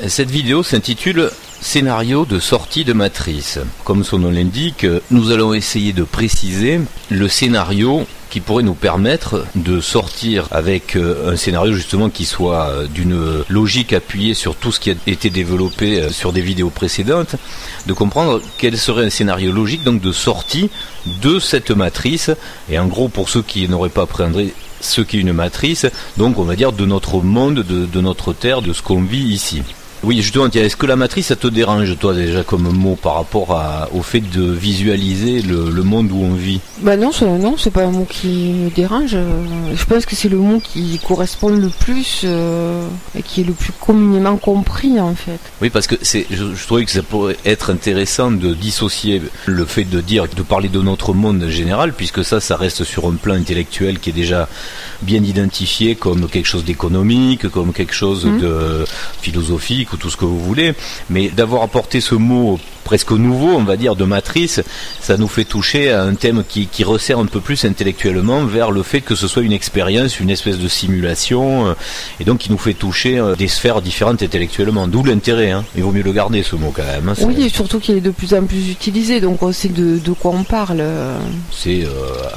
Cette vidéo s'intitule « Scénario de sortie de matrice ». Comme son nom l'indique, nous allons essayer de préciser le scénario qui pourrait nous permettre de sortir avec un scénario justement qui soit d'une logique appuyée sur tout ce qui a été développé sur des vidéos précédentes, de comprendre quel serait un scénario logique donc de sortie de cette matrice. Et en gros, pour ceux qui n'auraient pas appréhendé ce qu'est une matrice, donc on va dire de notre monde, de notre terre, de ce qu'on vit ici. Oui, justement, tiens, est-ce que la matrice, ça te dérange, toi, déjà, comme mot, par rapport au fait de visualiser le monde où on vit? Non, c'est pas un mot qui me dérange. Je pense que c'est le mot qui correspond le plus et qui est le plus communément compris, en fait. Oui, parce que je trouvais que ça pourrait être intéressant de dissocier le fait de parler de notre monde général, puisque ça reste sur un plan intellectuel qui est déjà bien identifié comme quelque chose d'économique, comme quelque chose de philosophique, ou tout ce que vous voulez, mais d'avoir apporté ce mot presque nouveau, on va dire, de matrice, ça nous fait toucher à un thème qui resserre un peu plus intellectuellement vers le fait que ce soit une expérience, une espèce de simulation, et donc qui nous fait toucher des sphères différentes intellectuellement, d'où l'intérêt, hein. Il vaut mieux le garder, ce mot, quand même, hein. Oui, et surtout qu'il est de plus en plus utilisé, donc on sait de quoi on parle. C'est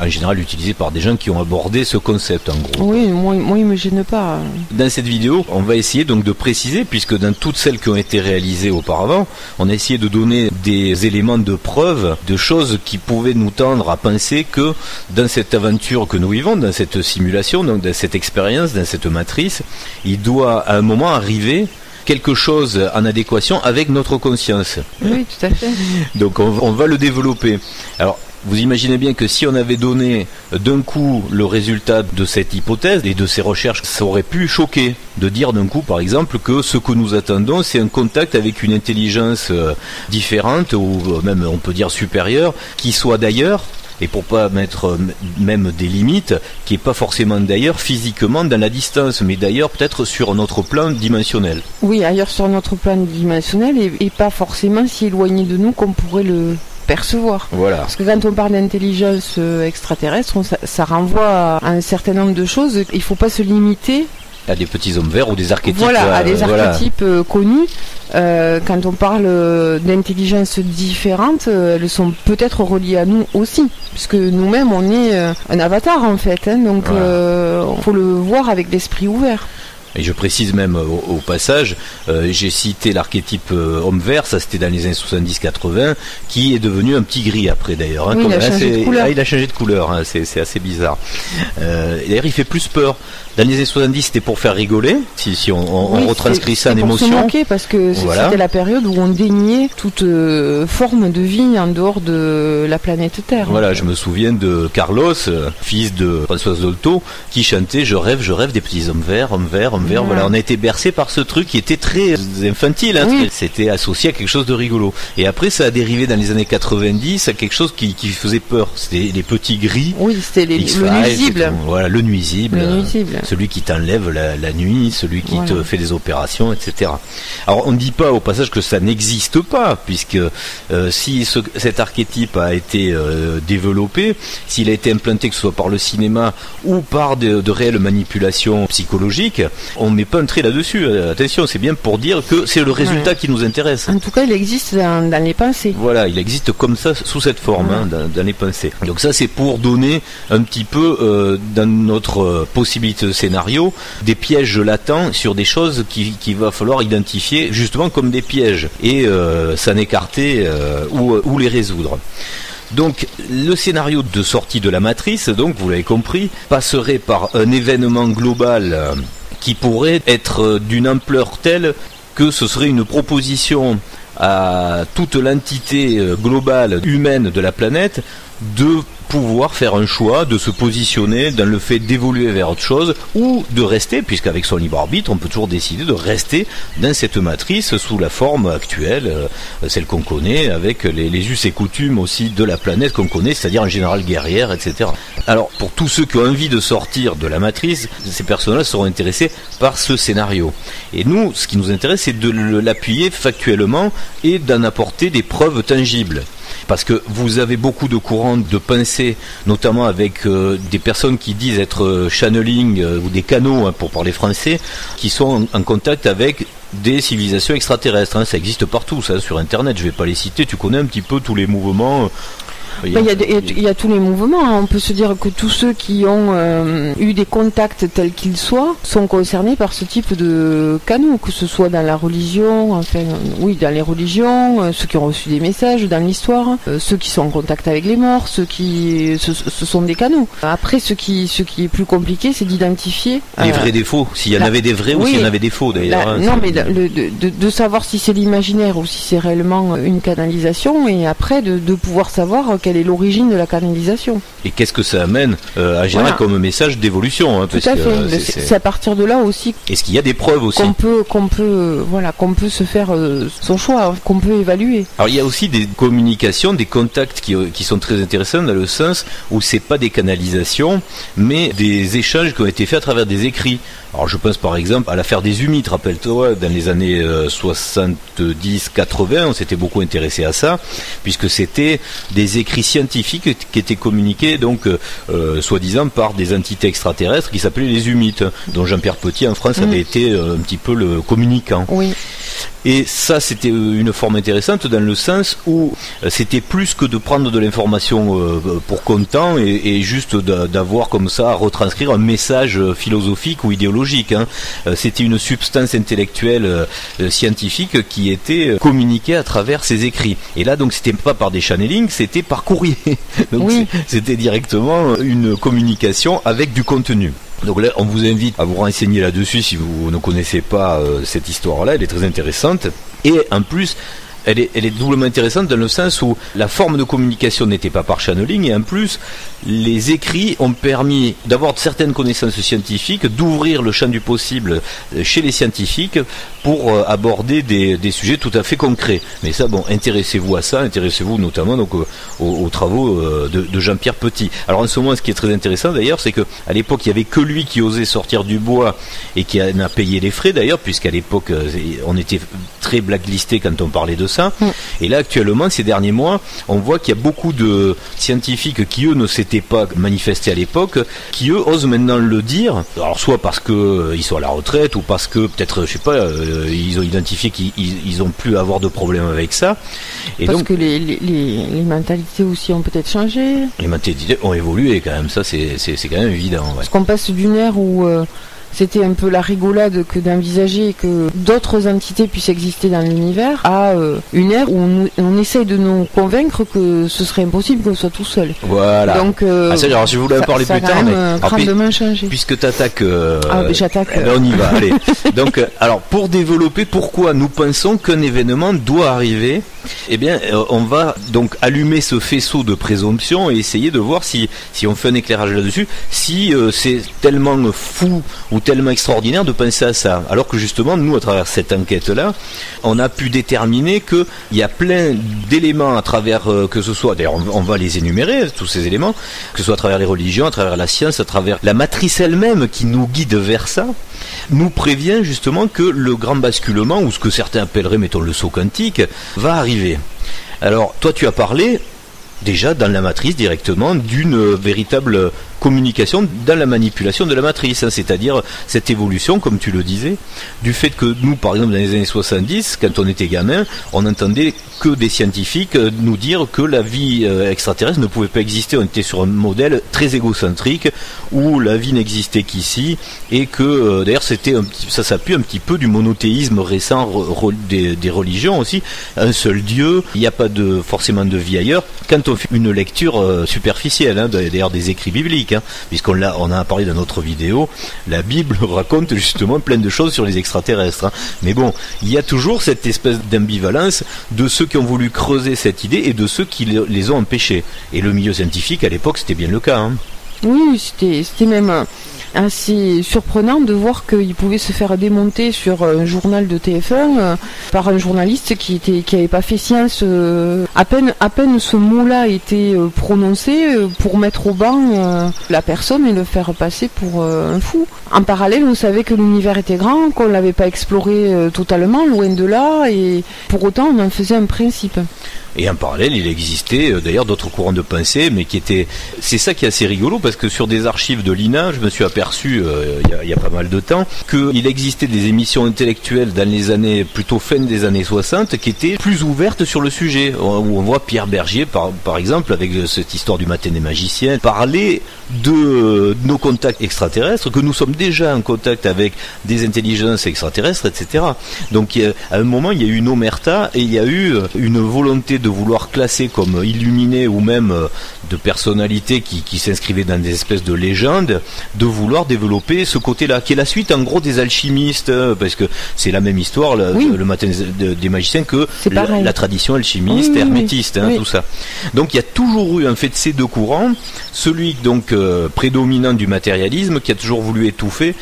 en général utilisé par des gens qui ont abordé ce concept, en gros. Oui, moi il me gêne pas. Dans cette vidéo, on va essayer donc de préciser, puisque dans toutes celles qui ont été réalisées auparavant, on a essayé de donner des éléments de preuve de choses qui pouvaient nous tendre à penser que dans cette aventure que nous vivons, dans cette simulation, donc dans cette expérience, dans cette matrice, il doit à un moment arriver quelque chose en adéquation avec notre conscience. Oui, tout à fait. Donc on va le développer. Alors, vous imaginez bien que si on avait donné d'un coup le résultat de cette hypothèse et de ces recherches, ça aurait pu choquer de dire d'un coup, par exemple, que ce que nous attendons, c'est un contact avec une intelligence différente, ou même on peut dire supérieure, qui soit d'ailleurs, et pour pas mettre même des limites, qui est pas forcément d'ailleurs physiquement dans la distance, mais d'ailleurs peut-être sur notre plan dimensionnel. Oui, ailleurs sur notre plan dimensionnel et pas forcément si éloigné de nous qu'on pourrait le percevoir. Voilà. Parce que quand on parle d'intelligence extraterrestre, ça renvoie à un certain nombre de choses. Il ne faut pas se limiter à des petits hommes verts ou des archétypes. Voilà, à des archétypes connus. Quand on parle d'intelligence différente, elles sont peut-être reliées à nous aussi, puisque nous-mêmes on est un avatar en fait, hein, donc faut le voir avec l'esprit ouvert. Et je précise même au passage, j'ai cité l'archétype homme vert, ça c'était dans les années 70-80, qui est devenu un petit gris après d'ailleurs. Hein, oui, il a changé de couleur. Il a changé de couleur, hein, c'est assez bizarre. D'ailleurs il fait plus peur. Dans les années 70 c'était pour faire rigoler, si on retranscrit ça en émotion. C'est pour se moquer, parce que c'était la période où on déniait toute forme de vie en dehors de la planète Terre. Voilà, je me souviens de Carlos, fils de Françoise Dolto, qui chantait « Je rêve des petits hommes verts, hommes verts, hommes verts ». Voilà, on a été bercé par ce truc qui était très infantile, hein, oui. C'était associé à quelque chose de rigolo. Et après ça a dérivé dans les années 90 à quelque chose qui faisait peur. C'était les petits gris. Oui, c'était le nuisible. Voilà, le nuisible. Celui qui t'enlève la nuit, celui qui te fait des opérations, etc. Alors on ne dit pas au passage que ça n'existe pas, puisque si cet archétype a été développé, s'il a été implanté, que ce soit par le cinéma ou par de réelles manipulations psychologiques, on ne met pas un trait là-dessus. Attention, c'est bien pour dire que c'est le résultat qui nous intéresse. En tout cas, il existe dans les pensées. Voilà, il existe comme ça, sous cette forme, hein, dans les pensées. Donc ça, c'est pour donner un petit peu, dans notre possibilité de scénario, des pièges latents sur des choses qu'il va falloir identifier justement comme des pièges et s'en écarter ou les résoudre. Donc le scénario de sortie de la matrice, donc vous l'avez compris, passerait par un événement global qui pourrait être d'une ampleur telle que ce serait une proposition à toute l'entité globale humaine de la planète de pouvoir faire un choix, de se positionner dans le fait d'évoluer vers autre chose ou de rester, puisqu'avec son libre arbitre on peut toujours décider de rester dans cette matrice sous la forme actuelle, celle qu'on connaît, avec les us et coutumes aussi de la planète qu'on connaît, c'est-à-dire en général guerrière, etc. Alors pour tous ceux qui ont envie de sortir de la matrice, ces personnes-là seront intéressés par ce scénario. Et nous, ce qui nous intéresse, c'est de l'appuyer factuellement et d'en apporter des preuves tangibles. Parce que vous avez beaucoup de courants de pensée, notamment avec des personnes qui disent être channeling ou des canaux, hein, pour parler français, qui sont en contact avec des civilisations extraterrestres. Hein. Ça existe partout, ça, sur Internet. Je vais pas les citer. Tu connais un petit peu tous les mouvements. Il y a tous les mouvements. On peut se dire que tous ceux qui ont eu des contacts tels qu'ils soient sont concernés par ce type de canaux, que ce soit dans la religion, enfin, oui, dans les religions, ceux qui ont reçu des messages dans l'histoire, ceux qui sont en contact avec les morts, ce sont des canaux. Après, ce qui est plus compliqué, c'est d'identifier les vrais défauts. S'il y en avait des vrais ou s'il y en avait des faux, d'ailleurs. Non, mais de savoir si c'est l'imaginaire ou si c'est réellement une canalisation, et après de pouvoir savoir quelle est l'origine de la canalisation. Et qu'est-ce que ça amène à générer comme message d'évolution, hein, Tout à fait. C'est à partir de là aussi. Est-ce qu'il y a des preuves aussi qu'on peut se faire son choix, qu'on peut évaluer. Alors il y a aussi des communications, des contacts qui sont très intéressants dans le sens où c'est pas des canalisations, mais des échanges qui ont été faits à travers des écrits. Alors je pense par exemple à l'affaire des humides, rappelle-toi, dans les années 70-80, on s'était beaucoup intéressé à ça, puisque c'était des écrits scientifiques qui étaient communiqués, donc soi-disant par des entités extraterrestres qui s'appelaient les humides, dont Jean-Pierre Petit en France avait été un petit peu le communicant. Oui. Et ça, c'était une forme intéressante dans le sens où c'était plus que de prendre de l'information pour comptant et juste d'avoir comme ça à retranscrire un message philosophique ou idéologique. Hein. C'était une substance intellectuelle scientifique qui était communiquée à travers ces écrits. Et là, donc, c'était pas par des channelings, c'était par courrier. Donc, oui. C'était directement une communication avec du contenu. Donc là, on vous invite à vous renseigner là-dessus si vous ne connaissez pas cette histoire-là, elle est très intéressante. Et en plus, elle est doublement intéressante dans le sens où la forme de communication n'était pas par channeling, et en plus, les écrits ont permis d'avoir certaines connaissances scientifiques, d'ouvrir le champ du possible chez les scientifiques pour aborder des sujets tout à fait concrets. Mais ça, bon, intéressez-vous à ça, intéressez-vous notamment donc aux travaux de Jean-Pierre Petit. Alors en ce moment, ce qui est très intéressant d'ailleurs, c'est qu'à l'époque, il n'y avait que lui qui osait sortir du bois et qui en a payé les frais d'ailleurs, puisqu'à l'époque, on était très blacklisté quand on parlait de ça. Et là, actuellement, ces derniers mois, on voit qu'il y a beaucoup de scientifiques qui, eux, ne s'étaient pas manifestés à l'époque, qui, eux, osent maintenant le dire. Alors, soit parce qu'ils sont à la retraite, ou parce que, peut-être, je sais pas, ils ont identifié qu'ils ont plus à avoir de problème avec ça. Et parce donc, que les mentalités aussi ont peut-être changé. Les mentalités ont évolué, quand même. Ça, c'est quand même évident. Ouais. Parce qu'on passe d'une ère où... c'était un peu la rigolade que d'envisager que d'autres entités puissent exister dans l'univers à une ère où on essaye de nous convaincre que ce serait impossible qu'on soit tout seul. Voilà. Donc, alors je voulais en parler plus tard, mais grandement changé. Puisque tu attaques, j'attaque. On y va. Allez. Donc, alors pour développer pourquoi nous pensons qu'un événement doit arriver, eh bien, on va donc allumer ce faisceau de présomption et essayer de voir si on fait un éclairage là-dessus, si c'est tellement fou ou tellement extraordinaire de penser à ça. Alors que justement, nous, à travers cette enquête-là, on a pu déterminer qu'il y a plein d'éléments à travers, que ce soit, d'ailleurs on va les énumérer, tous ces éléments, que ce soit à travers les religions, à travers la science, à travers la matrice elle-même qui nous guide vers ça, nous prévient justement que le grand basculement, ou ce que certains appelleraient, mettons, le saut quantique, va arriver. Alors, toi tu as parlé, déjà dans la matrice directement, d'une véritable communication dans la manipulation de la matrice, hein, c'est-à-dire cette évolution, comme tu le disais, du fait que nous, par exemple, dans les années 70, quand on était gamin, on entendait que des scientifiques nous dire que la vie extraterrestre ne pouvait pas exister. On était sur un modèle très égocentrique où la vie n'existait qu'ici, et que d'ailleurs ça s'appuie un petit peu du monothéisme récent des religions aussi, un seul Dieu, il n'y a pas forcément de vie ailleurs. Quand on fait une lecture superficielle, hein, d'ailleurs des écrits bibliques, hein, puisqu'on en a parlé dans notre vidéo, la Bible raconte justement plein de choses sur les extraterrestres. Hein. Mais bon, il y a toujours cette espèce d'ambivalence de ceux qui ont voulu creuser cette idée et de ceux qui les ont empêchés. Et le milieu scientifique, à l'époque, c'était bien le cas. Hein. Oui, c'était même assez surprenant de voir qu'il pouvait se faire démonter sur un journal de TF1 par un journaliste qui avait pas fait science. À peine ce mot-là a été prononcé pour mettre au banc la personne et le faire passer pour un fou. En parallèle, on savait que l'univers était grand, qu'on l'avait pas exploré totalement, loin de là, et pour autant on en faisait un principe. Et en parallèle, il existait d'ailleurs d'autres courants de pensée, mais c'est ça qui est assez rigolo, parce que sur des archives de l'INA, je me suis aperçu il y a pas mal de temps qu'il existait des émissions intellectuelles dans les années, plutôt fin des années 60, qui étaient plus ouvertes sur le sujet, où on voit Pierre Bergier par exemple, avec cette histoire du matin des magiciens, parler de nos contacts extraterrestres, que nous sommes déjà en contact avec des intelligences extraterrestres, etc. Donc à un moment, il y a eu une omerta, et il y a eu une volonté de vouloir classer comme illuminés, ou même de personnalités qui s'inscrivaient dans des espèces de légendes, de vouloir développer ce côté-là, qui est la suite en gros des alchimistes, parce que c'est la même histoire, le matin des magiciens, que la tradition alchimiste, hermétiste, tout ça. Donc il y a toujours eu en fait ces deux courants, celui donc prédominant du matérialisme, qui a toujours voulu étouffer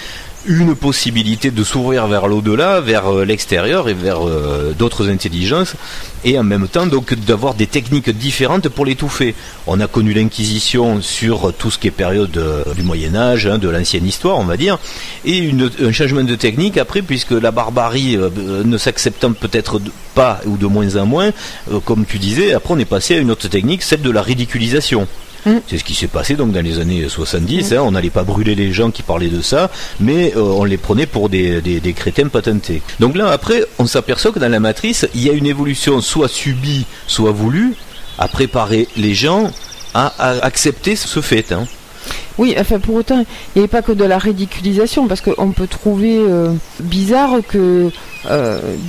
une possibilité de s'ouvrir vers l'au-delà, vers l'extérieur et vers d'autres intelligences, et en même temps donc d'avoir des techniques différentes pour l'étouffer. On a connu l'Inquisition sur tout ce qui est période du Moyen-Âge, de l'ancienne histoire on va dire, et un changement de technique après, puisque la barbarie ne s'acceptant peut-être pas, ou de moins en moins, comme tu disais, après on est passé à une autre technique, celle de la ridiculisation. C'est ce qui s'est passé donc dans les années 70, on n'allait pas brûler les gens qui parlaient de ça, mais on les prenait pour des crétins patentés. Donc là après, on s'aperçoit que dans la matrice, il y a une évolution soit subie, soit voulue, à préparer les gens à accepter ce fait. Oui, enfin pour autant, il n'y avait pas que de la ridiculisation, parce qu'on peut trouver bizarre que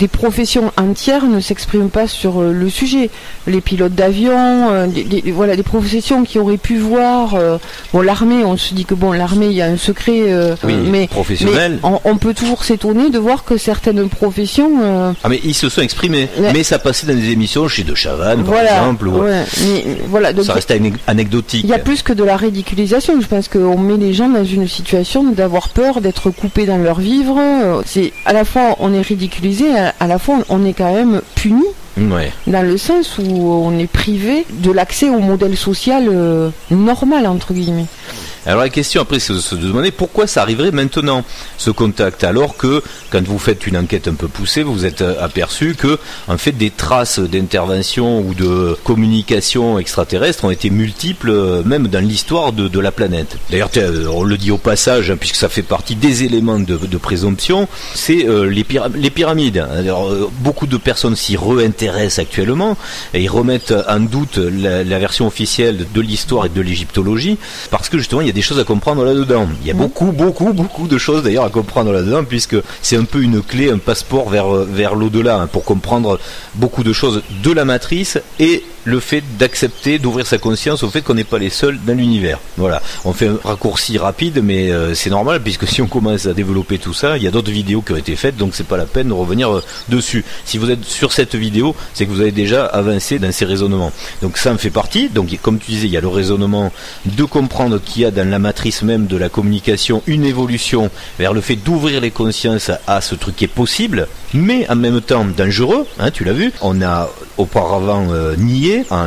des professions entières ne s'expriment pas sur le sujet. Les pilotes d'avion, voilà, des professions qui auraient pu voir. L'armée, on se dit que l'armée, il y a un secret, mais professionnel. Mais on peut toujours s'étonner de voir que certaines professions. Mais ils se sont exprimés. Mais ça passait dans des émissions chez De Chavannes, par exemple. Donc ça restait anecdotique. Il y a plus que de la ridiculisation. Je pense qu'on met les gens dans une situation d'avoir peur d'être coupés dans leur vivre. C'est à la fois on est ridiculisé, à la fois on est quand même puni. Dans le sens où on est privé de l'accès au modèle social normal entre guillemets. Alors la question après c'est de se demander pourquoi ça arriverait maintenant, ce contact, alors que quand vous faites une enquête un peu poussée, vous êtes aperçu que en fait des traces d'intervention ou de communication extraterrestre ont été multiples, même dans l'histoire de la planète. D'ailleurs on le dit au passage, puisque ça fait partie des éléments de présomption, c'est les pyramides. Alors, beaucoup de personnes s'y réintéressent actuellement et ils remettent en doute la version officielle de l'histoire et de l'égyptologie, parce que justement il y a des choses à comprendre là-dedans. Il y a beaucoup de choses d'ailleurs à comprendre là-dedans, puisque c'est un peu une clé, un passeport vers l'au-delà, pour comprendre beaucoup de choses de la matrice et le fait d'accepter, d'ouvrir sa conscience au fait qu'on n'est pas les seuls dans l'univers. Voilà, on fait un raccourci rapide, mais c'est normal, puisque si on commence à développer tout ça, il y a d'autres vidéos qui ont été faites, donc c'est pas la peine de revenir dessus. Si vous êtes sur cette vidéo, c'est que vous avez déjà avancé dans ces raisonnements. Donc ça en fait partie. Donc comme tu disais, il y a le raisonnement de comprendre qu'il y a dans la matrice même de la communication une évolution vers le fait d'ouvrir les consciences à ce truc qui est possible, mais en même temps dangereux, tu l'as vu. On a auparavant nié en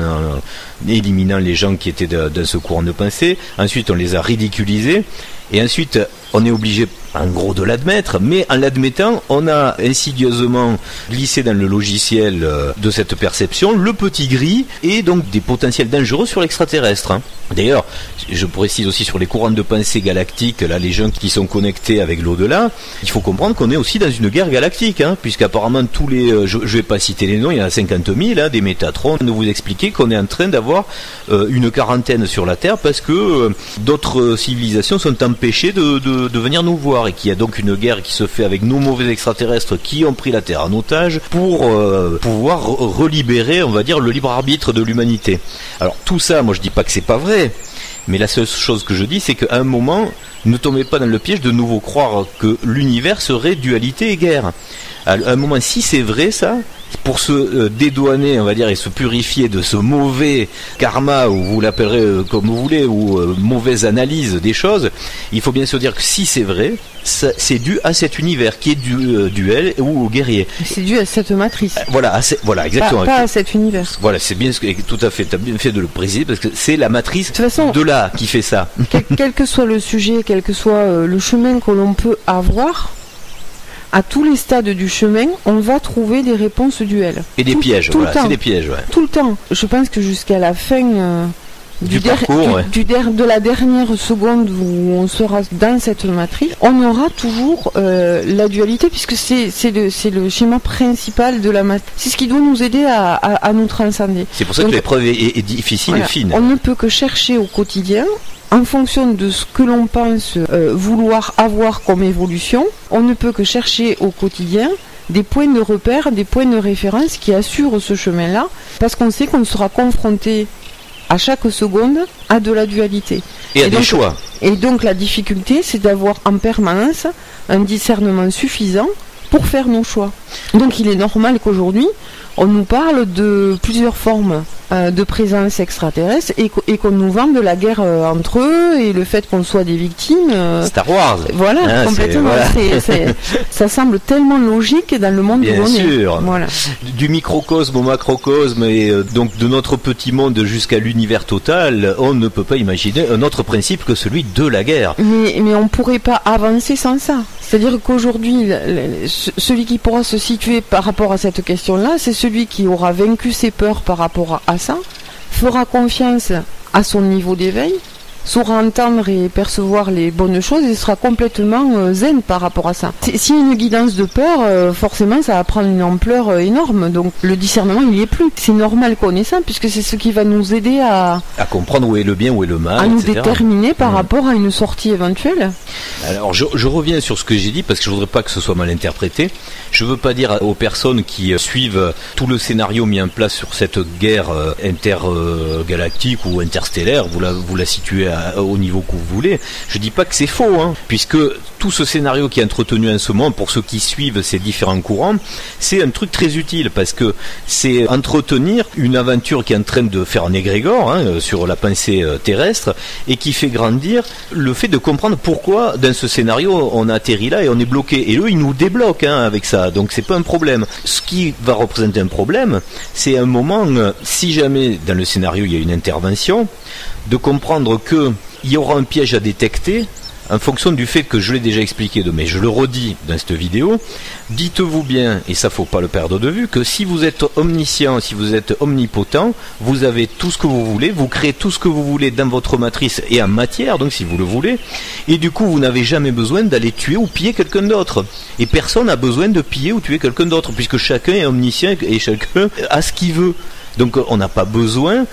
éliminant les gens qui étaient dans ce courant de pensée. Ensuite on les a ridiculisés, et ensuite on est obligé en gros de l'admettre, mais en l'admettant, on a insidieusement glissé dans le logiciel de cette perception le petit gris et donc des potentiels dangereux sur l'extraterrestre. D'ailleurs, je précise aussi sur les courants de pensée galactiques, là les gens qui sont connectés avec l'au-delà, il faut comprendre qu'on est aussi dans une guerre galactique, puisqu'apparemment tous les, je vais pas citer les noms, il y en a 50 000, des Métatrons, de vous expliquer qu'on est en train d'avoir une quarantaine sur la Terre parce que d'autres civilisations sont empêchées de venir nous voir, et qu'il y a donc une guerre qui se fait avec nos mauvais extraterrestres qui ont pris la Terre en otage pour pouvoir relibérer, on va dire, le libre arbitre de l'humanité. Alors tout ça, moi je dis pas que c'est pas vrai, mais la seule chose que je dis, c'est qu'à un moment, ne tombez pas dans le piège de nouveau croire que l'univers serait dualité et guerre. À un moment, si c'est vrai ça, pour se dédouaner, on va dire, et se purifier de ce mauvais karma, ou vous l'appellerez comme vous voulez, ou mauvaise analyse des choses, il faut bien se dire que si c'est vrai, c'est dû à cet univers qui est du duel ou au guerrier. C'est dû à cette matrice. Voilà, exactement. Pas à cet univers. Voilà, c'est bien tout à fait. Tu as bien fait de le préciser, parce que c'est la matrice de toute façon, de là qui fait ça. Quel que soit le sujet, quel que soit le chemin que l'on peut avoir, à tous les stades du chemin, on va trouver des réponses duels. Et des pièges, voilà, c'est des pièges. Ouais. Tout le temps. Je pense que jusqu'à la fin de la dernière seconde où on sera dans cette matrice, on aura toujours la dualité, puisque c'est le schéma principal de la matrice. C'est ce qui doit nous aider à nous transcender. C'est pour ça que l'épreuve est difficile et fine. On ne peut que chercher au quotidien, en fonction de ce que l'on pense vouloir avoir comme évolution, on ne peut que chercher au quotidien des points de repère, des points de référence qui assurent ce chemin-là, parce qu'on sait qu'on sera confronté à chaque seconde à de la dualité. Et à des choix. Et donc la difficulté, c'est d'avoir en permanence un discernement suffisant pour faire nos choix. Donc il est normal qu'aujourd'hui, on nous parle de plusieurs formes de présence extraterrestre et qu'on nous vende de la guerre entre eux et le fait qu'on soit des victimes. Star Wars. Voilà, complètement. Ça semble tellement logique dans le monde où on est. Bien sûr. Voilà. Du microcosme au macrocosme et donc de notre petit monde jusqu'à l'univers total, on ne peut pas imaginer un autre principe que celui de la guerre. Mais on ne pourrait pas avancer sans ça. C'est-à-dire qu'aujourd'hui, celui qui pourra se situer par rapport à cette question-là, c'est celui qui aura vaincu ses peurs par rapport à ça, fera confiance à son niveau d'éveil, saura entendre et percevoir les bonnes choses et sera complètement zen par rapport à ça. S'il y a une guidance de peur, forcément ça va prendre une ampleur énorme, donc le discernement il n'y est plus. C'est normal qu'on ait ça, puisque c'est ce qui va nous aider à comprendre où est le bien, où est le mal, à nous déterminer par rapport à une sortie éventuelle. Alors je reviens sur ce que j'ai dit parce que je voudrais pas que ce soit mal interprété. Je veux pas dire aux personnes qui suivent tout le scénario mis en place sur cette guerre intergalactique ou interstellaire, vous la situez au niveau que vous voulez. Je dis pas que c'est faux, puisque tout ce scénario qui est entretenu en ce moment, pour ceux qui suivent ces différents courants, c'est un truc très utile parce que c'est entretenir une aventure qui est en train de faire un égrégore sur la pensée terrestre et qui fait grandir le fait de comprendre pourquoi dans ce scénario on a atterri là et on est bloqué. Et eux ils nous débloquent avec ça, donc c'est pas un problème. Ce qui va représenter un problème, c'est un moment, si jamais dans le scénario il y a une intervention, de comprendre que il y aura un piège à détecter en fonction du fait que je l'ai déjà expliqué, mais je le redis dans cette vidéo. Dites-vous bien, et ça faut pas le perdre de vue, que si vous êtes omniscient, si vous êtes omnipotent, vous avez tout ce que vous voulez, vous créez tout ce que vous voulez dans votre matrice et en matière, donc si vous le voulez, et du coup vous n'avez jamais besoin d'aller tuer ou piller quelqu'un d'autre. Et personne n'a besoin de piller ou tuer quelqu'un d'autre, puisque chacun est omniscient et chacun a ce qu'il veut. Donc on n'a pas besoin,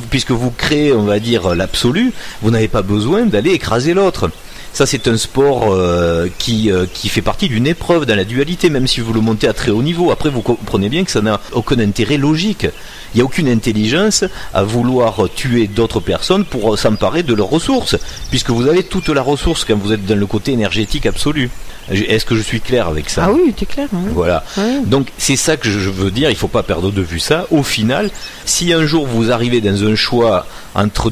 puisque vous créez, on va dire, l'absolu, vous n'avez pas besoin d'aller écraser l'autre. Ça c'est un sport qui fait partie d'une épreuve dans la dualité, même si vous le montez à très haut niveau. Après vous comprenez bien que ça n'a aucun intérêt logique. Il n'y a aucune intelligence à vouloir tuer d'autres personnes pour s'emparer de leurs ressources, puisque vous avez toute la ressource quand vous êtes dans le côté énergétique absolu. Est-ce que je suis clair avec ça ? Ah oui, t'es clair. Oui. Voilà. Oui. Donc c'est ça que je veux dire, il ne faut pas perdre de vue ça. Au final, si un jour vous arrivez dans un choix entre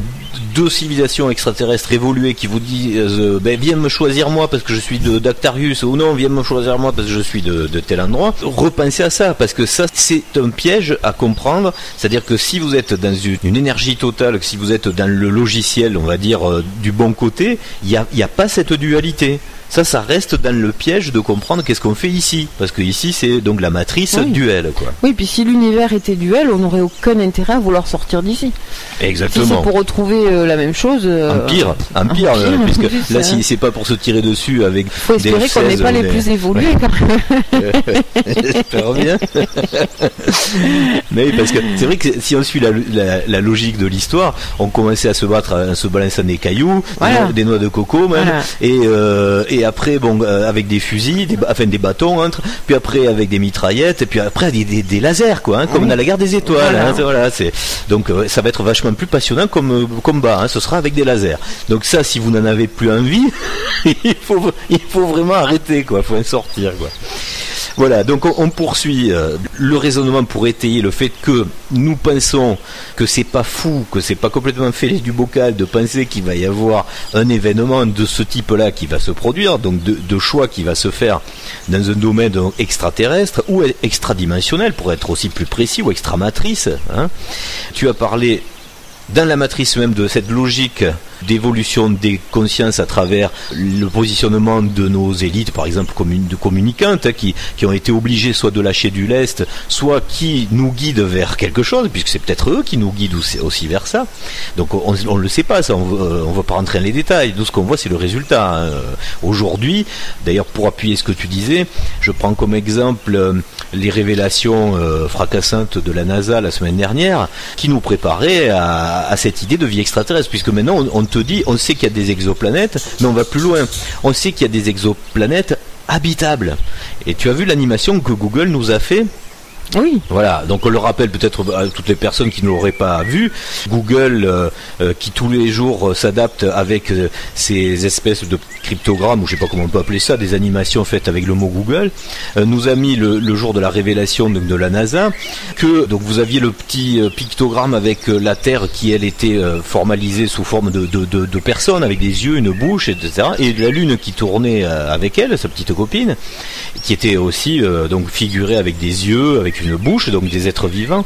deux civilisations extraterrestres évoluées qui vous disent viens me choisir moi parce que je suis d'Actarius, ou non, viens me choisir moi parce que je suis de tel endroit, repensez à ça, parce que ça c'est un piège à comprendre. C'est-à-dire que si vous êtes dans une énergie totale, si vous êtes dans le logiciel, on va dire, du bon côté, il n'y a pas cette dualité. Ça reste dans le piège de comprendre qu'est-ce qu'on fait ici. Parce que ici, c'est donc la matrice duel, quoi. Oui, puis si l'univers était duel, on n'aurait aucun intérêt à vouloir sortir d'ici. Exactement. Si c'est pour retrouver la même chose... Empire, puisque là, si c'est pas pour se tirer dessus avec... Faut espérer qu'on n'est pas les plus évolués, quand même. J'espère bien. Mais parce que c'est vrai que si on suit la logique de l'histoire, on commençait à se battre en se balançant des cailloux, des noix de coco, même, et après avec des fusils, des bâtons, puis après avec des mitraillettes, et puis après des lasers, quoi, comme dans la guerre des étoiles. Donc ça va être vachement plus passionnant comme combat, ce sera avec des lasers. Donc ça, si vous n'en avez plus envie, il faut vraiment arrêter, quoi, faut en sortir, quoi. Voilà, donc on poursuit le raisonnement pour étayer le fait que nous pensons que c'est pas fou, que c'est pas complètement fait du bocal de penser qu'il va y avoir un événement de ce type-là qui va se produire, donc de choix qui va se faire dans un domaine extraterrestre ou extradimensionnel, pour être aussi plus précis, ou extramatrice. Tu as parlé dans la matrice même de cette logique d'évolution des consciences à travers le positionnement de nos élites, par exemple de communicantes, qui ont été obligées soit de lâcher du lest, soit qui nous guident vers quelque chose, puisque c'est peut-être eux qui nous guident aussi vers ça. Donc on ne le sait pas, ça, on va pas rentrer dans les détails. Nous, ce qu'on voit, c'est le résultat. Aujourd'hui, d'ailleurs, pour appuyer ce que tu disais, je prends comme exemple les révélations fracassantes de la NASA la semaine dernière, qui nous préparaient à cette idée de vie extraterrestre, puisque maintenant on te dit, on sait qu'il y a des exoplanètes, mais on va plus loin. On sait qu'il y a des exoplanètes habitables. Et tu as vu l'animation que Google nous a fait? Oui. Voilà, donc on le rappelle peut-être à toutes les personnes qui ne l'auraient pas vu, Google qui tous les jours s'adapte avec ces espèces de cryptogrammes, ou je sais pas comment on peut appeler ça, des animations faites avec le mot Google, nous a mis le jour de la révélation de la NASA, que donc vous aviez le petit pictogramme avec la Terre qui elle était formalisée sous forme de personnes avec des yeux, une bouche, etc. Et la Lune qui tournait avec elle, sa petite copine, qui était aussi donc figurée avec des yeux, avec une bouche, donc des êtres vivants,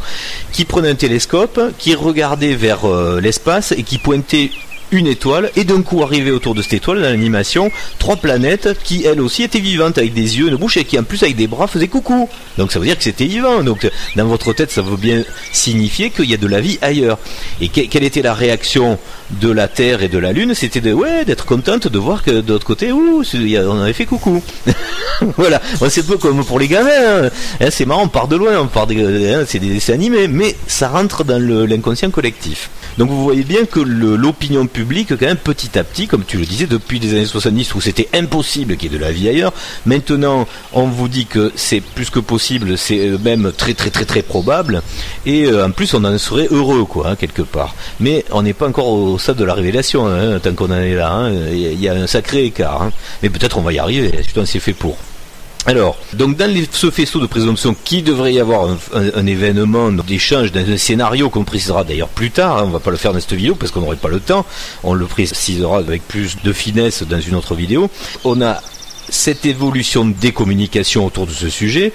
qui prenaient un télescope, qui regardaient vers l'espace et qui pointaient une étoile, et d'un coup arrivait autour de cette étoile dans l'animation 3 planètes qui elles aussi étaient vivantes avec des yeux, une bouche, et qui en plus avec des bras faisaient coucou. Donc ça veut dire que c'était vivant. Donc dans votre tête ça veut bien signifier qu'il y a de la vie ailleurs. Et quelle était la réaction de la Terre et de la Lune? C'était d'être contente de voir que de l'autre côté, on avait fait coucou. Voilà, c'est un peu comme pour les gamins, hein, c'est marrant, on part de loin, c'est des dessins animés, mais ça rentre dans l'inconscient collectif. Donc vous voyez bien que l'opinion publique, quand même, petit à petit, comme tu le disais, depuis les années 70 où c'était impossible qu'il y ait de la vie ailleurs, maintenant on vous dit que c'est plus que possible, c'est même très très très très probable, et en plus on en serait heureux, quoi, hein, quelque part. Mais on n'est pas encore au stade de la révélation, hein, tant qu'on en est là, hein, y a un sacré écart, hein. Mais peut-être on va y arriver, surtout on s'est fait pour. Alors, donc dans ce faisceau de présomption, qui devrait y avoir un événement d'échange, d'un scénario qu'on précisera d'ailleurs plus tard, hein, on va pas le faire dans cette vidéo parce qu'on n'aurait pas le temps, on le précisera avec plus de finesse dans une autre vidéo. On a cette évolution des communications autour de ce sujet.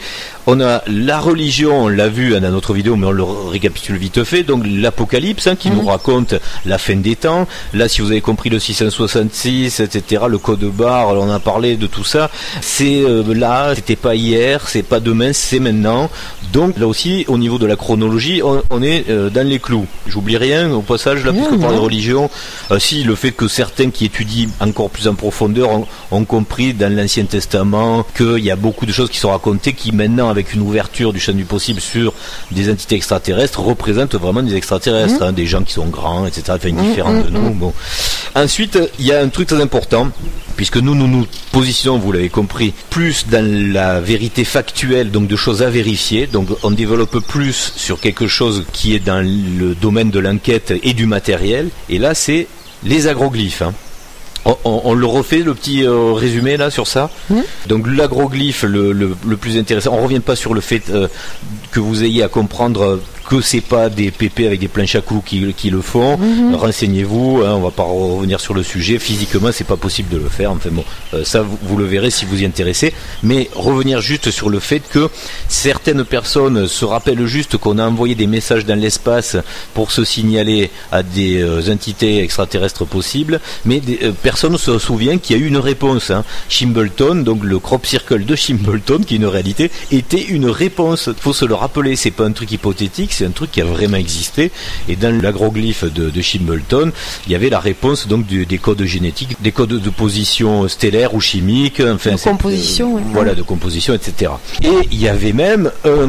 On a la religion, on l'a vu dans notre vidéo, mais on le récapitule vite fait. Donc l'apocalypse, hein, qui nous raconte la fin des temps. Là, si vous avez compris le 666, etc., le code barre, on a parlé de tout ça. C'est là, c'était pas hier, c'est pas demain, c'est maintenant. Donc là aussi, au niveau de la chronologie, on est dans les clous. J'oublie rien au passage, là, puisque par les religions, si le fait que certains qui étudient encore plus en profondeur ont compris dans l'Ancien Testament qu'il y a beaucoup de choses qui sont racontées qui maintenant, avec une ouverture du champ du possible sur des entités extraterrestres, représentent vraiment des extraterrestres, hein, des gens qui sont grands, etc., enfin différents de nous. Bon. Ensuite, il y a un truc très important, puisque nous positionnons, vous l'avez compris, plus dans la vérité factuelle, donc de choses à vérifier. Donc on développe plus sur quelque chose qui est dans le domaine de l'enquête et du matériel. Et là, c'est les agroglyphes, hein. On le refait, le petit résumé là sur ça. Donc l'agroglyphe le plus intéressant, on revient pas sur le fait que vous ayez à comprendre que c'est pas des pépés avec des planches à clous qui le font. Renseignez-vous, hein, on va pas revenir sur le sujet. Physiquement, c'est pas possible de le faire. Enfin bon, ça vous le verrez si vous y intéressez. Mais revenir juste sur le fait que certaines personnes se rappellent juste qu'on a envoyé des messages dans l'espace pour se signaler à des entités extraterrestres possibles, mais personne ne se souvient qu'il y a eu une réponse. Hein. Shimbleton, donc le crop circle de Shimbleton, qui est une réalité, était une réponse. Faut se le rappeler, c'est pas un truc hypothétique. C'est un truc qui a vraiment existé, et dans l'agroglyphe de Shimbleton, il y avait la réponse donc des codes génétiques, des codes de position stellaire ou chimique, enfin de composition, voilà, de composition, etc. Et il y avait même un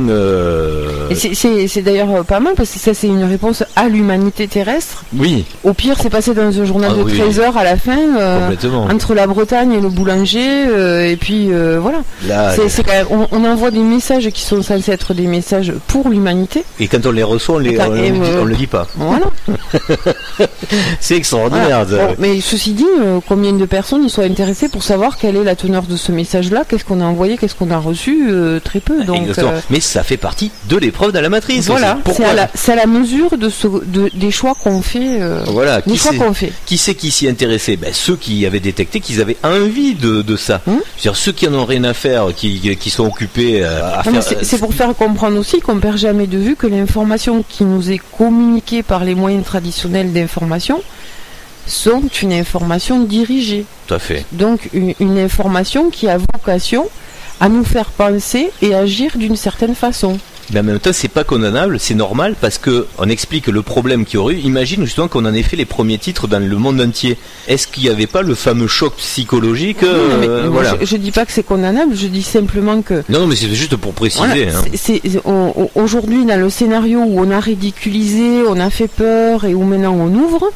c'est d'ailleurs pas mal, parce que ça c'est une réponse à l'humanité terrestre. Oui. Au pire, c'est passé dans un journal de 13 heures à la fin, entre la Bretagne et le boulanger, et puis voilà. Là, c'est quand même, on envoie des messages qui sont censés être des messages pour l'humanité. Et quand on les reçoit, on le dit pas. Voilà. C'est extraordinaire. Voilà. Bon, mais ceci dit, combien de personnes y sont intéressées pour savoir quelle est la teneur de ce message-là, qu'est-ce qu'on a envoyé, qu'est-ce qu'on a reçu, très peu. Donc, mais ça fait partie de l'épreuve dans la matrice. Voilà, c'est à la mesure des choix qu'on fait. Voilà, qui c'est qui s'y intéressait? Ceux qui avaient détecté qu'ils avaient envie de ça. C'est-à-dire ceux qui n'en ont rien à faire, qui sont occupés à faire. C'est pour faire comprendre aussi qu'on perd jamais de vue que l'information qui nous est communiquée par les moyens traditionnels d'information, sont une information dirigée. Tout à fait. Donc une information qui a vocation à nous faire penser et agir d'une certaine façon. Mais en même temps, c'est pas condamnable, c'est normal, parce que on explique le problème qu'il y aurait eu. Imagine justement qu'on en ait fait les premiers titres dans le monde entier. Est-ce qu'il n'y avait pas le fameux choc psychologique voilà. Je dis pas que c'est condamnable, je dis simplement que... Non, mais c'est juste pour préciser. Voilà, aujourd'hui, dans le scénario où on a ridiculisé, on a fait peur et où maintenant on ouvre,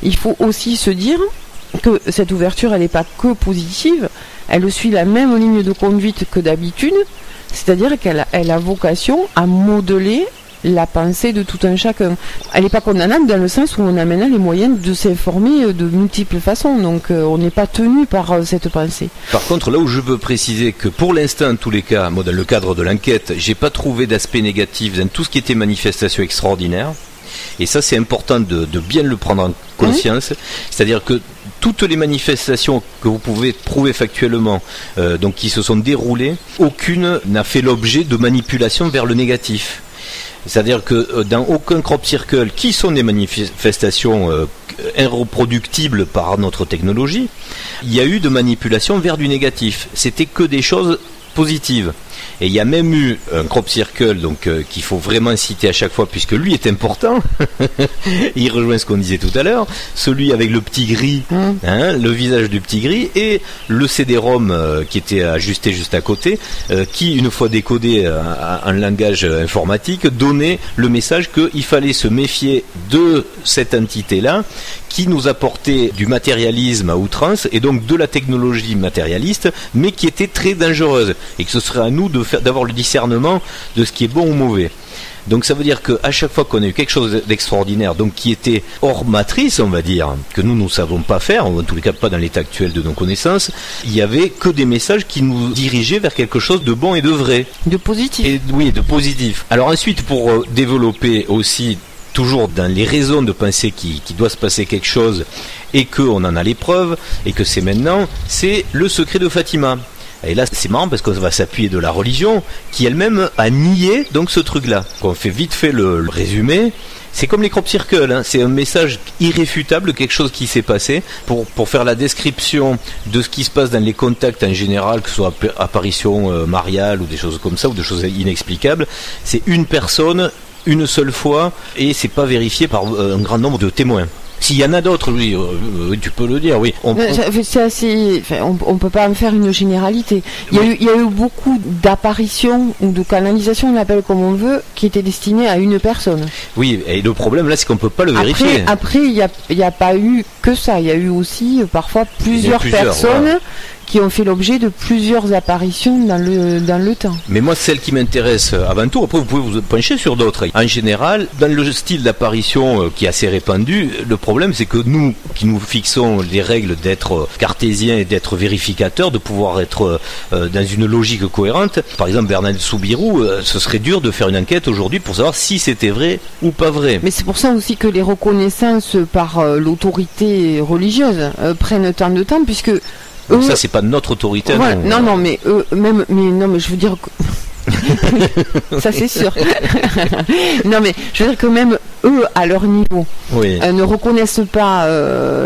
il faut aussi se dire que cette ouverture, elle n'est pas que positive, elle suit la même ligne de conduite que d'habitude. C'est-à-dire qu'elle a vocation à modeler la pensée de tout un chacun. Elle n'est pas condamnable dans le sens où on a maintenant les moyens de s'informer de multiples façons. Donc on n'est pas tenu par cette pensée. Par contre, là où je veux préciser que pour l'instant, en tous les cas, moi dans le cadre de l'enquête, j'ai pas trouvé d'aspect négatif dans tout ce qui était manifestation extraordinaire. Et ça, c'est important de bien le prendre en conscience. C'est-à-dire que toutes les manifestations que vous pouvez prouver factuellement, donc qui se sont déroulées, aucune n'a fait l'objet de manipulation vers le négatif. C'est-à-dire que dans aucun crop circle, qui sont des manifestations irreproductibles par notre technologie, il y a eu de manipulation vers du négatif. C'était que des choses positives. Et il y a même eu un crop circle donc qu'il faut vraiment citer à chaque fois puisque lui est important. Il rejoint ce qu'on disait tout à l'heure, celui avec le petit gris, le visage du petit gris et le CD-ROM qui était ajusté juste à côté, qui une fois décodé en langage informatique donnait le message qu'il fallait se méfier de cette entité-là qui nous apportait du matérialisme à outrance et donc de la technologie matérialiste, mais qui était très dangereuse et que ce serait à nous d'avoir le discernement de ce qui est bon ou mauvais. Donc ça veut dire qu'à chaque fois qu'on a eu quelque chose d'extraordinaire, donc qui était hors matrice, on va dire, que nous ne savons pas faire, ou en tous les cas pas dans l'état actuel de nos connaissances, il n'y avait que des messages qui nous dirigeaient vers quelque chose de bon et de vrai. De positif. Et, oui, de positif. Alors ensuite, pour développer aussi toujours dans les raisons de penser qu'il doit se passer quelque chose et qu'on en a les preuves et que c'est maintenant, c'est le secret de Fatima. Et là c'est marrant parce qu'on va s'appuyer de la religion qui elle-même a nié donc ce truc-là. On fait vite fait le résumé. C'est comme les crop circles, c'est un message irréfutable, quelque chose qui s'est passé. Pour faire la description de ce qui se passe dans les contacts en général, que ce soit apparition mariale ou des choses comme ça, ou des choses inexplicables, c'est une personne, une seule fois, et c'est pas vérifié par un grand nombre de témoins. S'il y en a d'autres, oui, tu peux le dire, oui. C'est assez, on peut pas en faire une généralité. Il y a eu beaucoup d'apparitions ou de canalisations, on l'appelle comme on veut, qui étaient destinées à une personne. Oui, et le problème là, c'est qu'on peut pas le vérifier. Après, il y a pas eu que ça. Il y a eu aussi parfois plusieurs personnes. Voilà. Qui ont fait l'objet de plusieurs apparitions dans le temps. Mais moi, celle qui m'intéresse avant tout, après vous pouvez vous pencher sur d'autres. En général, dans le style d'apparition qui est assez répandu, le problème c'est que nous, qui nous fixons les règles d'être cartésiens et d'être vérificateurs, de pouvoir être dans une logique cohérente, par exemple Bernard Soubirous, ce serait dur de faire une enquête aujourd'hui pour savoir si c'était vrai ou pas vrai. Mais c'est pour ça aussi que les reconnaissances par l'autorité religieuse prennent tant de temps, puisque donc ça c'est pas notre autorité. Ouais, non, mais je veux dire que... ça c'est sûr. Non mais je veux dire que même eux à leur niveau ne reconnaissent pas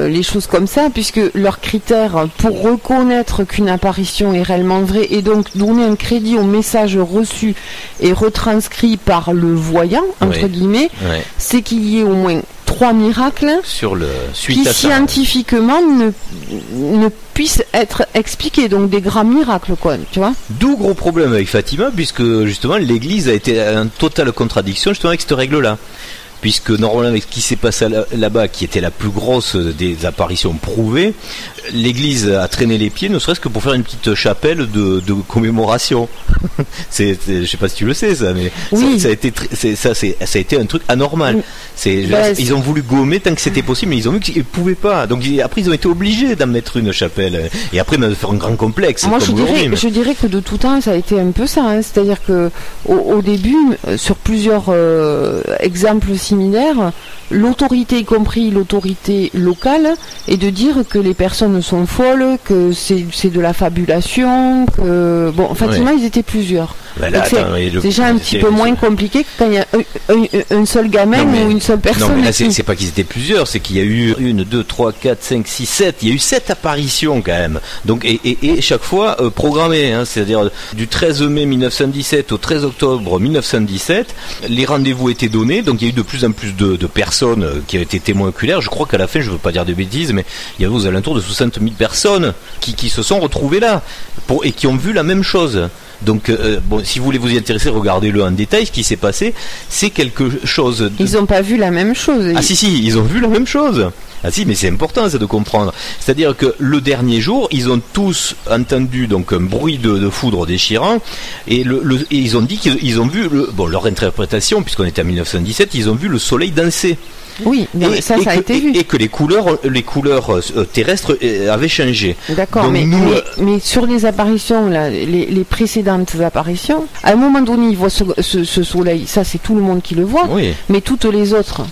les choses comme ça, puisque leurs critères pour reconnaître qu'une apparition est réellement vraie et donc donner un crédit au message reçu et retranscrit par le voyant entre guillemets, c'est qu'il y ait au moins 3 miracles sur le qui scientifiquement ne puissent être expliqués, donc des grands miracles quoi, tu vois. D'où gros problème avec Fatima, puisque justement l'Église a été en totale contradiction justement avec cette règle-là. Puisque normalement avec ce qui s'est passé là-bas, qui était la plus grosse des apparitions prouvées, l'Église a traîné les pieds, ne serait-ce que pour faire une petite chapelle de commémoration. Je sais pas si tu le sais ça, mais ça a été un truc anormal. Ils ont voulu gommer tant que c'était possible, mais ils ont vu qu'ils ne pouvaient pas. Donc après ils ont été obligés d'en mettre une chapelle. Et après de faire un grand complexe. Moi je dirais que de tout temps ça a été un peu ça. C'est-à-dire que au début, sur plusieurs exemples similaires, l'autorité, y compris l'autorité locale, et de dire que les personnes sont folles, que c'est de la fabulation, que bon, effectivement, ils étaient plusieurs. Ben là, c'est déjà un petit peu moins compliqué que quand il y a un seul gamin ou une seule personne. Non, mais là, c'est pas qu'ils étaient plusieurs, c'est qu'il y a eu 1, 2, 3, 4, 5, 6, 7. Il y a eu 7 apparitions quand même. Donc, et chaque fois programmées, hein, c'est-à-dire du 13 mai 1917 au 13 octobre 1917, les rendez-vous étaient donnés. Donc, il y a eu de plus en plus de personnes qui ont été témoins oculaires. Je crois qu'à la fin, je ne veux pas dire de bêtises, mais il y avait aux alentours de 60 000 personnes qui se sont retrouvées là et qui ont vu la même chose. Donc, bon, si vous voulez vous y intéresser, regardez-le en détail. Ce qui s'est passé, c'est quelque chose. Ils n'ont pas vu la même chose. Ah si, ils ont vu la même chose. Ah si, mais c'est important ça de comprendre. C'est-à-dire que le dernier jour, ils ont tous entendu donc un bruit de foudre déchirant, et ils ont dit qu'ils ont vu leur interprétation, puisqu'on était en 1917, ils ont vu le soleil danser. Oui, ça a été vu. Et que les couleurs terrestres avaient changé. D'accord, mais sur les apparitions, là, les précédentes apparitions, à un moment donné, ils voient ce soleil, ça c'est tout le monde qui le voit, oui. Mais toutes les autres.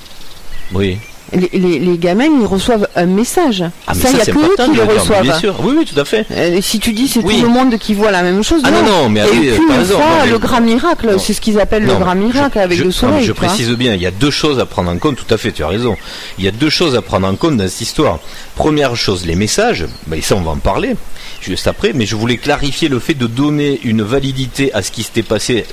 Oui. Les gamins, ils reçoivent un message. Ah, ça, il n'y a que eux qui le reçoivent. Bien sûr. Oui, tout à fait. Si tu dis c'est tout le monde qui voit la même chose, non, mais et puis une fois, le grand miracle, c'est ce qu'ils appellent le grand miracle avec le soleil. Je précise bien, il y a 2 choses à prendre en compte, tout à fait, tu as raison. Il y a 2 choses à prendre en compte dans cette histoire. Première chose, les messages, ça on va en parler juste après, mais je voulais clarifier le fait de donner une validité à ce qui s'était passé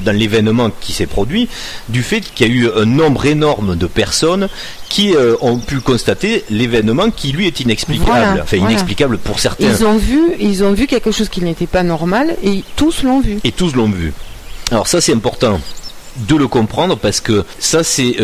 dans l'événement qui s'est produit, du fait qu'il y a eu un nombre énorme de personnes qui ont pu constater l'événement qui lui est inexplicable, inexplicable pour certains. Ils ont vu quelque chose qui n'était pas normal et tous l'ont vu. Alors ça c'est important de le comprendre, parce que ça c'est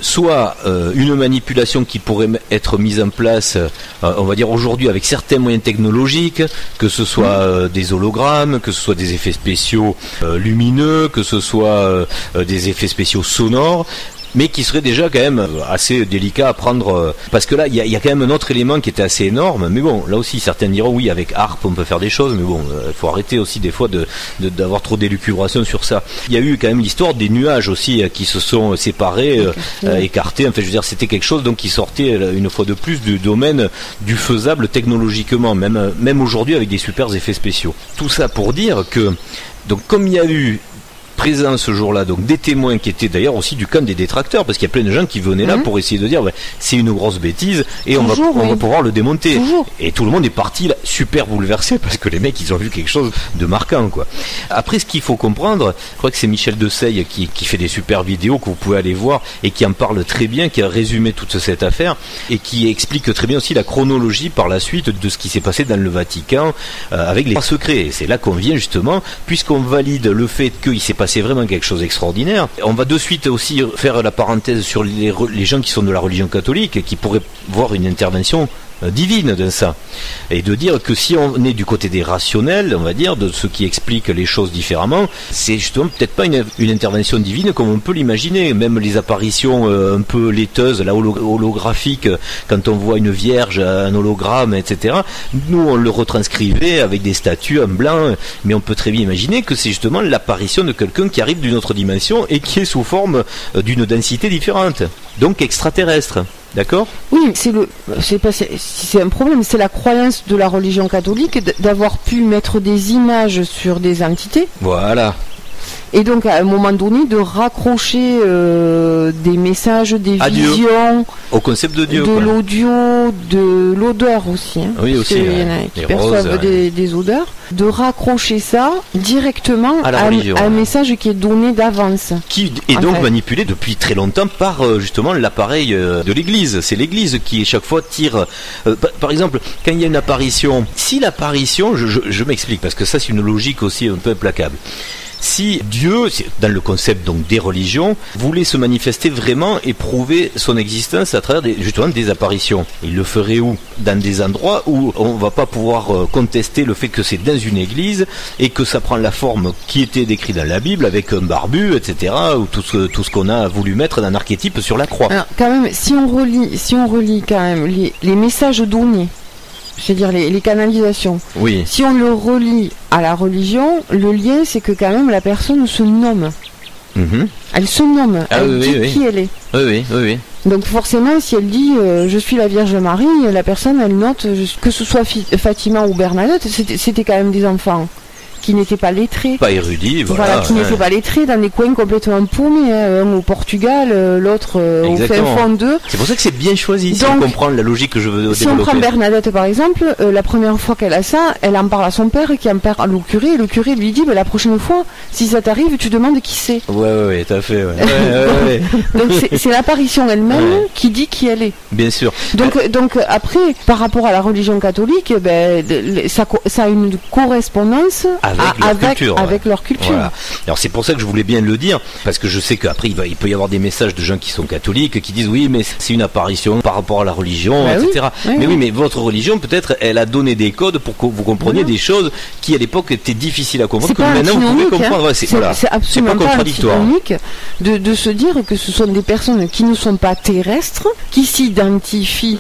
soit une manipulation qui pourrait être mise en place, on va dire aujourd'hui avec certains moyens technologiques, que ce soit des hologrammes, que ce soit des effets spéciaux lumineux, que ce soit des effets spéciaux sonores, mais qui serait déjà quand même assez délicat à prendre, parce que là il y a quand même un autre élément qui était assez énorme, mais bon, là aussi certains diront oui, avec ARP on peut faire des choses, mais bon, il faut arrêter aussi des fois d'avoir trop d'élucubration sur ça. Il y a eu quand même l'histoire des nuages aussi qui se sont séparés, écartés, enfin je veux dire c'était quelque chose donc qui sortait une fois de plus du domaine du faisable technologiquement, même aujourd'hui avec des super effets spéciaux. Tout ça pour dire que, donc comme il y a eu présent ce jour-là, donc des témoins qui étaient d'ailleurs aussi du camp des détracteurs, parce qu'il y a plein de gens qui venaient là pour essayer de dire c'est une grosse bêtise et on va pouvoir le démonter. Toujours. Et tout le monde est parti là, super bouleversé, parce que les mecs ils ont vu quelque chose de marquant quoi. Après, ce qu'il faut comprendre, je crois que c'est Michel Deseille qui fait des super vidéos que vous pouvez aller voir et qui en parle très bien, qui a résumé toute cette affaire et qui explique très bien aussi la chronologie par la suite de ce qui s'est passé dans le Vatican avec les secrets. Et c'est là qu'on vient justement, puisqu'on valide le fait qu'il s'est passé vraiment quelque chose d'extraordinaire. On va de suite aussi faire la parenthèse sur les gens qui sont de la religion catholique et qui pourraient voir une intervention divine de ça, et de dire que si on est du côté des rationnels, on va dire, de ceux qui expliquent les choses différemment, c'est justement peut-être pas une intervention divine comme on peut l'imaginer. Même les apparitions un peu laiteuses, la holographique, quand on voit une vierge, un hologramme, etc., nous on le retranscrivait avec des statues en blanc, mais on peut très bien imaginer que c'est justement l'apparition de quelqu'un qui arrive d'une autre dimension et qui est sous forme d'une densité différente, donc extraterrestre. D'accord ? Oui, c'est un problème, c'est la croyance de la religion catholique d'avoir pu mettre des images sur des entités. Voilà. Et donc à un moment donné de raccrocher des messages, des visions, au concept de Dieu, de l'audio, de l'odeur aussi. Hein, oui, aussi. Il y en a qui perçoivent des odeurs. De raccrocher ça directement à un message qui est donné d'avance. Qui est donc manipulé depuis très longtemps par justement l'appareil de l'Église. C'est l'Église qui chaque fois tire. Par exemple, quand il y a une apparition, si l'apparition, je m'explique, parce que ça c'est une logique aussi un peu implacable. Si Dieu, dans le concept donc des religions, voulait se manifester vraiment et prouver son existence à travers justement des apparitions, il le ferait où ? Dans des endroits où on va pas pouvoir contester le fait que c'est dans une église et que ça prend la forme qui était décrite dans la Bible avec un barbu, etc., ou tout ce qu'on a voulu mettre d'un archétype sur la croix. Alors quand même, si on relie quand même les messages donnés, je veux dire les canalisations. Oui. Si on le relie à la religion, le lien c'est que quand même la personne se nomme. Elle se nomme, elle dit qui elle est. Oui. Donc forcément, si elle dit je suis la Vierge Marie, la personne elle note que ce soit Fatima ou Bernadette, c'était quand même des enfants qui n'étaient pas lettrés. Pas érudits, voilà. Qui n'étaient pas lettrés, dans des coins complètement paumés, un au Portugal, l'autre au fin fond d'eux. C'est pour ça que c'est bien choisi, si on comprend la logique que je veux développer. Si on prend Bernadette par exemple, la première fois qu'elle a ça, elle en parle à son père, qui en parle au curé, et le curé lui dit la prochaine fois, si ça t'arrive, tu demandes qui c'est. Ouais, tout à fait. Ouais. Donc c'est l'apparition elle-même qui dit qui elle est. Bien sûr. Donc après, par rapport à la religion catholique, ça a une correspondance avec leur culture. Voilà. Alors c'est pour ça que je voulais bien le dire, parce que je sais qu'après il peut y avoir des messages de gens qui sont catholiques qui disent oui mais c'est une apparition par rapport à la religion, etc. Mais votre religion peut-être elle a donné des codes pour que vous compreniez des choses qui à l'époque étaient difficiles à comprendre, que maintenant vous pouvez comprendre. C'est absolument pas contradictoire de se dire que ce sont des personnes qui ne sont pas terrestres, qui s'identifient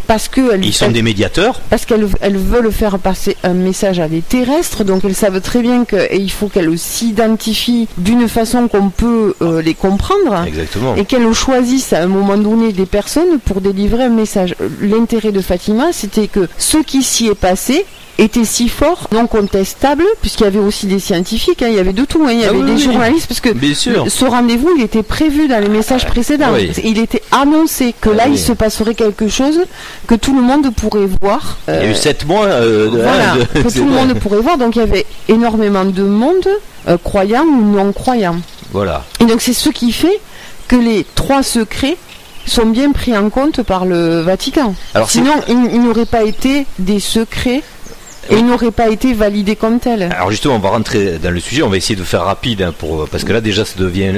parce ils sont des médiateurs. Parce qu'elles veulent faire passer un message à des terrestres, donc elles savent très bien qu'il faut qu'elles s'identifient d'une façon qu'on peut les comprendre. Exactement. Et qu'elles choisissent à un moment donné des personnes pour délivrer un message. L'intérêt de Fatima, c'était que ce qui s'y est passé était si fort, non contestable, puisqu'il y avait aussi des scientifiques, il y avait de tout, il y avait des journalistes, parce que ce rendez-vous, il était prévu dans les messages précédents. Il était annoncé que là, il se passerait quelque chose que tout le monde pourrait voir. Il y a eu 7 mois que tout le monde pourrait voir, donc il y avait énormément de monde, croyants ou non croyants. Voilà. Et donc c'est ce qui fait que les 3 secrets sont bien pris en compte par le Vatican. Alors, sinon, il n'aurait pas été des secrets et il n'aurait pas été validé comme tel. Alors justement, on va rentrer dans le sujet, on va essayer de faire rapide parce que là déjà ça devient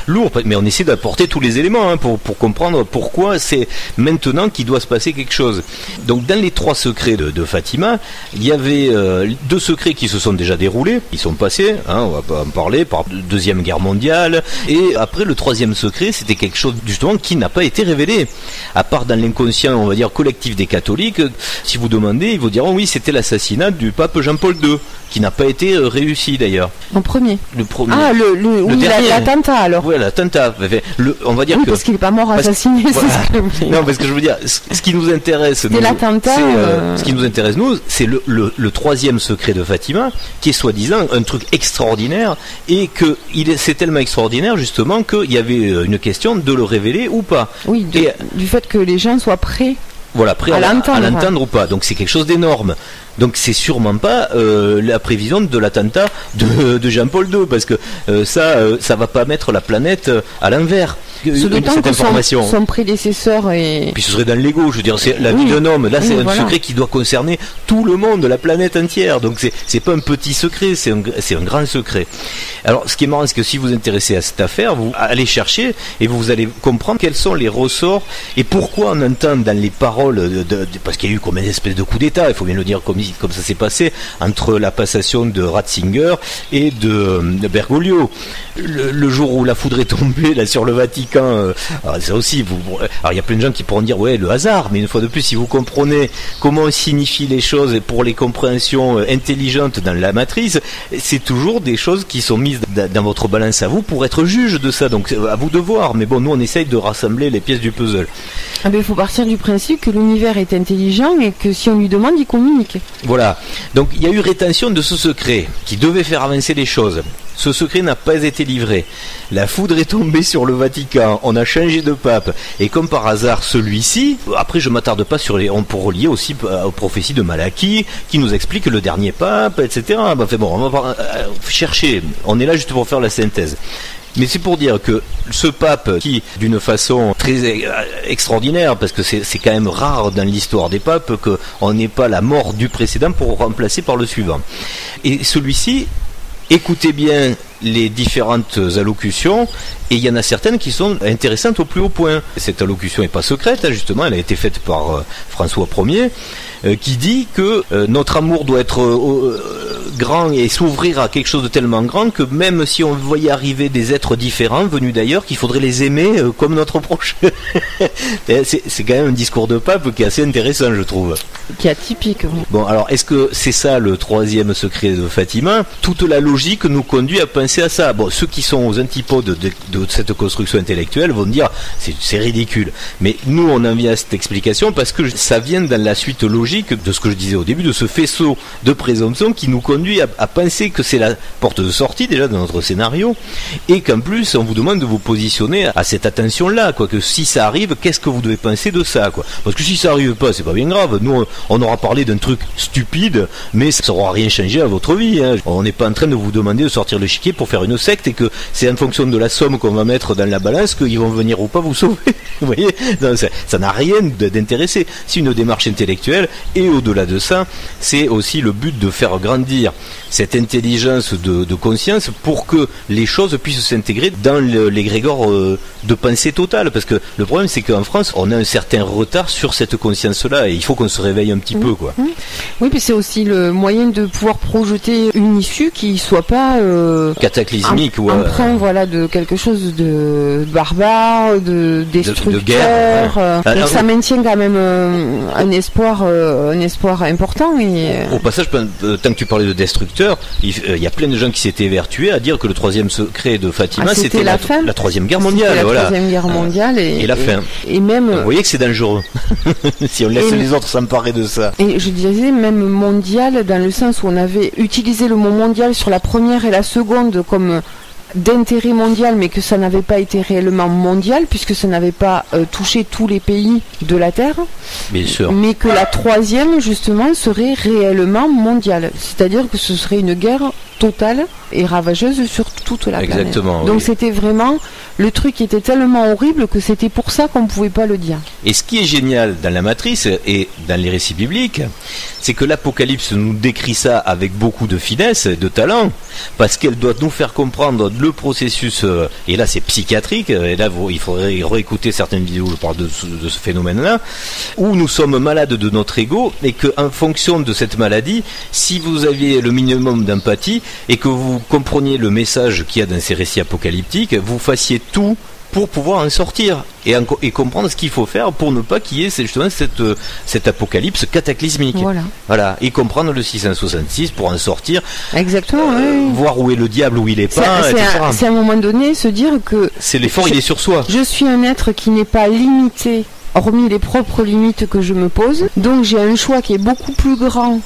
lourd, mais on essaie d'apporter tous les éléments pour comprendre pourquoi c'est maintenant qu'il doit se passer quelque chose. Donc dans les 3 secrets de Fatima, il y avait 2 secrets qui se sont déjà déroulés, ils sont passés, on va pas en parler, par Deuxième Guerre mondiale, et après le 3e secret, c'était quelque chose justement qui n'a pas été révélé, à part dans l'inconscient, on va dire, collectif des catholiques. Si vous demandez, ils vous diront oui, c'était l'assassinat du pape Jean-Paul II, qui n'a pas été réussi d'ailleurs. En premier. Le premier. Ah, l'attentat alors. Oui, l'attentat. On va dire parce qu'il n'est pas mort assassiné. Non, parce que je veux dire, ce qui nous intéresse, ce qui nous intéresse nous, c'est le 3e secret de Fatima, qui est soi-disant un truc extraordinaire, et que c'est tellement extraordinaire justement qu'il y avait une question de le révéler ou pas. Oui, du fait que les gens soient prêts. Voilà, prêt à l'entendre ou pas. Donc c'est quelque chose d'énorme. Donc c'est sûrement pas la prévision de l'attentat de Jean-Paul II, parce que ça va pas mettre la planète à l'envers. Cette information. Son prédécesseur et puis ce serait dans l'ego, je veux dire, c'est la vie d'un homme. Là, c'est un secret qui doit concerner tout le monde, la planète entière. Donc c'est pas un petit secret, c'est un grand secret. Alors, ce qui est marrant, c'est que si vous vous intéressez à cette affaire, vous allez chercher et vous allez comprendre quels sont les ressorts et pourquoi on entend dans les paroles parce qu'il y a eu comme une espèce de coup d'État, il faut bien le dire comme ça s'est passé entre la passation de Ratzinger et de Bergoglio. Le jour où la foudre est tombée là sur le Vatican, ça aussi, alors il y a plein de gens qui pourront dire le hasard, mais une fois de plus, si vous comprenez comment on signifie les choses pour les compréhensions intelligentes dans la matrice, c'est toujours des choses qui sont mises dans votre balance à vous pour être juge de ça, donc à vous de voir. Mais bon, nous on essaye de rassembler les pièces du puzzle. Il faut partir du principe que l'univers est intelligent et que si on lui demande, il communique. Voilà, donc il y a eu rétention de ce secret qui devait faire avancer les choses. Ce secret n'a pas été livré. La foudre est tombée sur le Vatican, on a changé de pape, et comme par hasard celui-ci, après je m'attarde pas on peut relier aussi aux prophéties de Malachie, qui nous explique le dernier pape, etc. Enfin bon, on va chercher, on est là juste pour faire la synthèse. Mais c'est pour dire que ce pape qui, d'une façon très extraordinaire, parce que c'est quand même rare dans l'histoire des papes qu'on n'ait pas la mort du précédent pour remplacer par le suivant. Et celui-ci, écoutez bien les différentes allocutions, et il y en a certaines qui sont intéressantes au plus haut point. Cette allocution n'est pas secrète, justement, elle a été faite par François Ier, qui dit que notre amour doit être grand et s'ouvrir à quelque chose de tellement grand que même si on voyait arriver des êtres différents venus d'ailleurs, qu'il faudrait les aimer comme notre proche. C'est quand même un discours de pape qui est assez intéressant, je trouve. Qui est atypique. Oui. Bon, alors est-ce que c'est ça le 3e secret de Fatima? Toute la logique nous conduit à penser penser à ça. Bon, ceux qui sont aux antipodes de cette construction intellectuelle vont dire c'est ridicule. Mais nous, on en vient à cette explication parce que ça vient dans la suite logique de ce que je disais au début, de ce faisceau de présomption qui nous conduit à penser que c'est la porte de sortie déjà de notre scénario, et qu'en plus on vous demande de vous positionner à cette attention-là, quoi. Que si ça arrive, qu'est-ce que vous devez penser de ça, quoi. Parce que si ça arrive pas, c'est pas bien grave. Nous, on aura parlé d'un truc stupide, mais ça aura rien changé à votre vie, hein. On n'est pas en train de vous demander de sortir l'échiquier pour faire une secte et que c'est en fonction de la somme qu'on va mettre dans la balance qu'ils vont venir ou pas vous sauver. Vous voyez, non, ça n'a rien d'intéressé. C'est une démarche intellectuelle, et au-delà de ça, c'est aussi le but de faire grandir cette intelligence de conscience pour que les choses puissent s'intégrer dans l'égrégore de pensée totale. Parce que le problème, c'est qu'en France, on a un certain retard sur cette conscience-là, et il faut qu'on se réveille un petit peu, quoi. Oui, puis c'est aussi le moyen de pouvoir projeter une issue qui soit pas cataclysmique, emprunt, voilà, de quelque chose de barbare, de destructeur. De guerre. Donc ça maintient quand même un espoir important. Et au passage, tant que tu parlais de destructeur, il y a plein de gens qui s'étaient évertués à dire que le troisième secret de Fatima, c'était la Troisième Guerre mondiale. La Troisième Guerre mondiale et la fin. Et même. Vous voyez que c'est dangereux si on laisse les autres s'emparer de ça. Et je disais même mondial dans le sens où on avait utilisé le mot mondial sur la première et la seconde comme d'intérêt mondial, mais que ça n'avait pas été réellement mondial puisque ça n'avait pas touché tous les pays de la Terre. Bien sûr. Mais que la troisième justement serait réellement mondiale, c'est-à-dire que ce serait une guerre totale et ravageuse sur toute la planète. Exactement. Donc c'était vraiment le truc qui était tellement horrible que c'était pour ça qu'on ne pouvait pas le dire. Et ce qui est génial dans la Matrice et dans les récits bibliques, c'est que l'Apocalypse nous décrit ça avec beaucoup de finesse, de talent, parce qu'elle doit nous faire comprendre le processus, et là c'est psychiatrique, et là il faudrait réécouter certaines vidéos où je parle de ce phénomène-là, où nous sommes malades de notre ego, et qu'en fonction de cette maladie, si vous aviez le minimum d'empathie, et que vous compreniez le message qu'il y a dans ces récits apocalyptiques, vous fassiez tout pour pouvoir en sortir et comprendre ce qu'il faut faire pour ne pas qu'il y ait justement cette apocalypse cataclysmique. Voilà. Et comprendre le 666 pour en sortir. Exactement. Voir où est le diable, où il est pas, etc. C'est à un moment donné se dire que c'est l'effort, il est sur soi. Je suis un être qui n'est pas limité, hormis les propres limites que je me pose. Donc j'ai un choix qui est beaucoup plus grand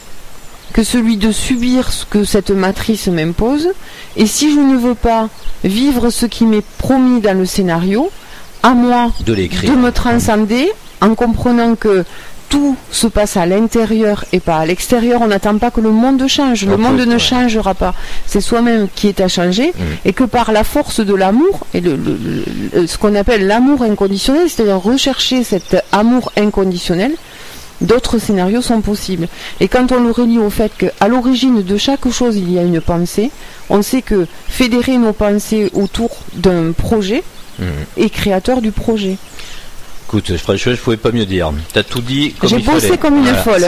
que celui de subir ce que cette matrice m'impose. Et si je ne veux pas vivre ce qui m'est promis dans le scénario, à moi de me transcender en comprenant que tout se passe à l'intérieur et pas à l'extérieur. On n'attend pas que le monde change. Le monde ne changera pas. C'est soi-même qui est à changer. Et que par la force de l'amour, et ce qu'on appelle l'amour inconditionnel, c'est-à-dire rechercher cet amour inconditionnel, d'autres scénarios sont possibles. Et quand on le relie au fait qu'à l'origine de chaque chose, il y a une pensée, on sait que fédérer nos pensées autour d'un projet est créateur du projet. Écoute, je pouvais pas mieux dire. T'as tout dit comme il fallait. J'ai bossé comme une folle.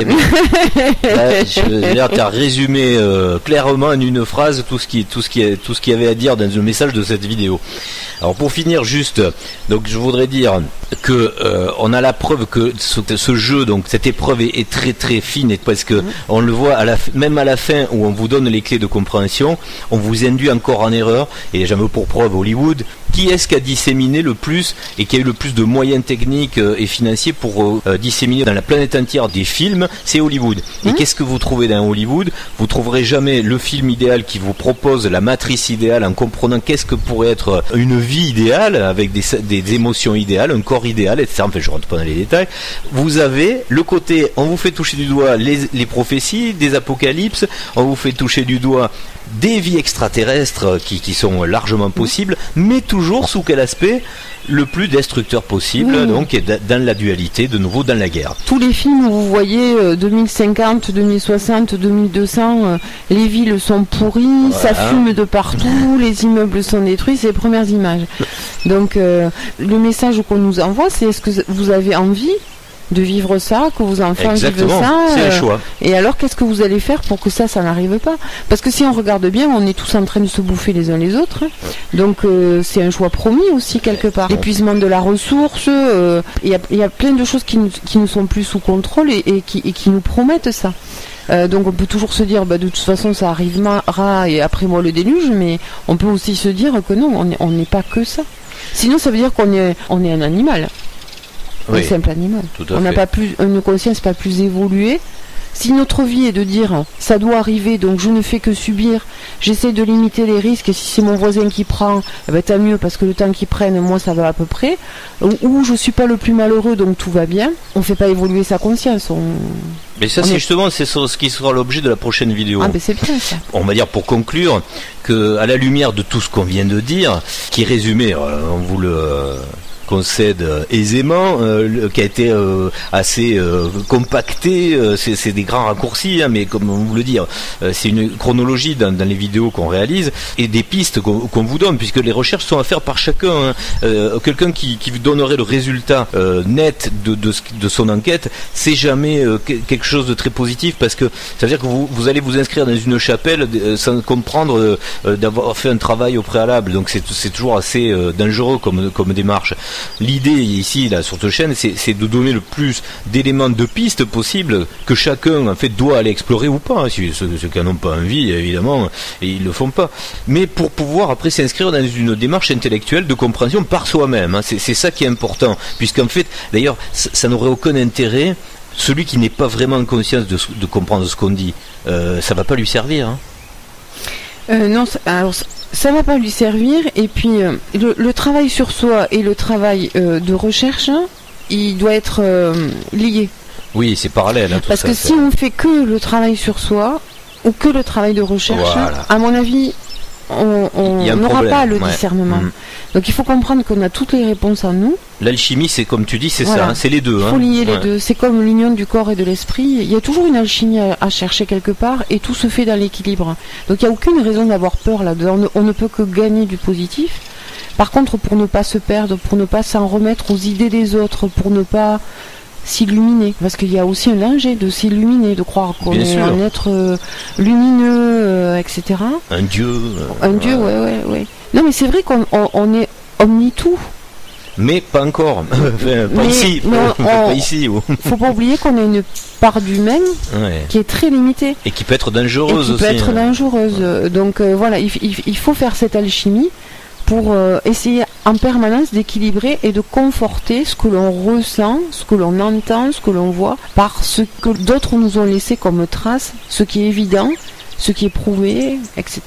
Là, t'as résumé clairement en une phrase tout ce qu'il y avait à dire dans le message de cette vidéo. Alors pour finir juste, donc je voudrais dire que on a la preuve que ce jeu, donc cette épreuve est très très fine, et parce que on le voit même à la fin où on vous donne les clés de compréhension, on vous induit encore en erreur. Et j'en veux pour preuve Hollywood. Qui est-ce qui a disséminé le plus et qui a eu le plus de moyens techniques et financiers pour disséminer dans la planète entière des films? C'est Hollywood. Et qu'est-ce que vous trouvez dans Hollywood? Vous trouverez jamais le film idéal qui vous propose la matrice idéale en comprenant qu'est-ce que pourrait être une vie idéale avec des émotions idéales, un corps idéal, etc. Enfin, je rentre pas dans les détails. Vous avez le côté, on vous fait toucher du doigt les prophéties, des apocalypses, on vous fait toucher du doigt des vies extraterrestres qui sont largement possibles, mais toujours sous quel aspect? Le plus destructeur possible, donc dans la dualité, de nouveau dans la guerre. Tous les films où vous voyez 2050, 2060, 2200, les villes sont pourries, ça fume de partout, les immeubles sont détruits, c'est les premières images. Donc le message qu'on nous envoie, c'est est-ce que vous avez envie de vivre ça, que vos enfants vivent ça, c'est un choix. Et alors qu'est-ce que vous allez faire pour que ça n'arrive pas? Parce que si on regarde bien, on est tous en train de se bouffer les uns les autres, donc c'est un choix promis aussi quelque part. L'épuisement de la ressource, il y a plein de choses qui ne sont plus sous contrôle et qui nous promettent ça. Donc on peut toujours se dire, de toute façon ça arrivera et après moi le déluge, mais on peut aussi se dire que non, on n'est pas que ça. Sinon ça veut dire qu'on est un animal, un simple animal. On n'a pas une conscience pas plus évoluée. Si notre vie est de dire ça doit arriver, donc je ne fais que subir, j'essaie de limiter les risques, et si c'est mon voisin qui prend, tant mieux parce que le temps qu'il prenne, moi ça va à peu près, ou je suis pas le plus malheureux donc tout va bien, on fait pas évoluer sa conscience. Mais ça c'est justement ce qui sera l'objet de la prochaine vidéo. C'est bien ça. On va dire pour conclure que à la lumière de tout ce qu'on vient de dire, qui est résumé, on vous le concède aisément, qui a été assez compacté, c'est des grands raccourcis, mais comme on vous le dit, c'est une chronologie dans les vidéos qu'on réalise et des pistes qu'on vous donne, puisque les recherches sont à faire par chacun. Quelqu'un qui donnerait le résultat net de son enquête, c'est jamais quelque chose de très positif, parce que ça veut dire que vous allez vous inscrire dans une chapelle sans comprendre d'avoir fait un travail au préalable, donc c'est toujours assez dangereux comme démarche. L'idée ici, là, sur cette chaîne, c'est de donner le plus d'éléments de pistes possibles que chacun, en fait, doit aller explorer ou pas. Ceux qui n'en ont pas envie, évidemment, et ils le font pas. Mais pour pouvoir après s'inscrire dans une démarche intellectuelle de compréhension par soi-même. C'est ça qui est important. Puisqu'en fait, d'ailleurs, ça n'aurait aucun intérêt. Celui qui n'est pas vraiment en conscience de comprendre ce qu'on dit, ça va pas lui servir. Non, alors ça va pas lui servir, et puis le travail sur soi et le travail de recherche, il doit être lié. Oui, c'est parallèle. Tout parce ça, que si on fait que le travail sur soi ou que le travail de recherche, à mon avis, on n'aura pas le discernement. Donc il faut comprendre qu'on a toutes les réponses en nous. L'alchimie, c'est comme tu dis, c'est ça, c'est les deux. Il faut lier les deux. C'est comme l'union du corps et de l'esprit. Il y a toujours une alchimie à chercher quelque part, et tout se fait dans l'équilibre. Donc il n'y a aucune raison d'avoir peur là-dedans. On ne peut que gagner du positif. Par contre, pour ne pas se perdre, pour ne pas s'en remettre aux idées des autres, pour ne pas s'illuminer, parce qu'il y a aussi un danger de s'illuminer, de croire qu'on est un être lumineux, etc. Un dieu. Ouais. Non, mais c'est vrai qu'on est omni-tout. Mais pas encore. Pas ici. Pas ici. Faut pas oublier qu'on a une part d'humain qui est très limitée. Et qui peut être dangereuse aussi. Dangereuse. Donc voilà, il faut faire cette alchimie pour essayer en permanence d'équilibrer et de conforter ce que l'on ressent, ce que l'on entend, ce que l'on voit, par ce que d'autres nous ont laissé comme trace, ce qui est évident, ce qui est prouvé, etc.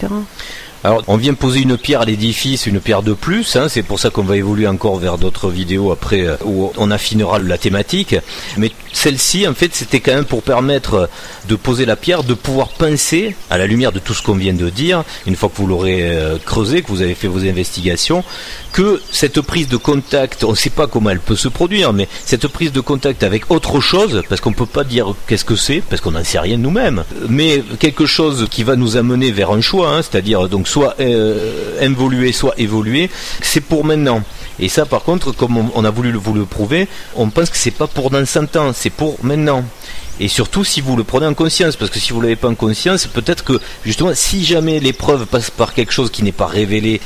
Alors, on vient poser une pierre à l'édifice, une pierre de plus, c'est pour ça qu'on va évoluer encore vers d'autres vidéos après où on affinera la thématique. Mais celle-ci, en fait, c'était quand même pour permettre de poser la pierre, de pouvoir penser, à la lumière de tout ce qu'on vient de dire, une fois que vous l'aurez creusé, que vous avez fait vos investigations, que cette prise de contact, on ne sait pas comment elle peut se produire, mais cette prise de contact avec autre chose, parce qu'on ne peut pas dire qu'est-ce que c'est, parce qu'on n'en sait rien nous-mêmes, mais quelque chose qui va nous amener vers un choix, c'est-à-dire donc soit involuer, soit évoluer, c'est pour maintenant. Et ça, par contre, comme on a voulu vous le prouver, on pense que c'est pas pour dans 100 ans, c'est pour maintenant. Et surtout si vous le prenez en conscience, parce que si vous l'avez pas en conscience, peut-être que justement, si jamais l'épreuve passe par quelque chose qui n'est pas révélé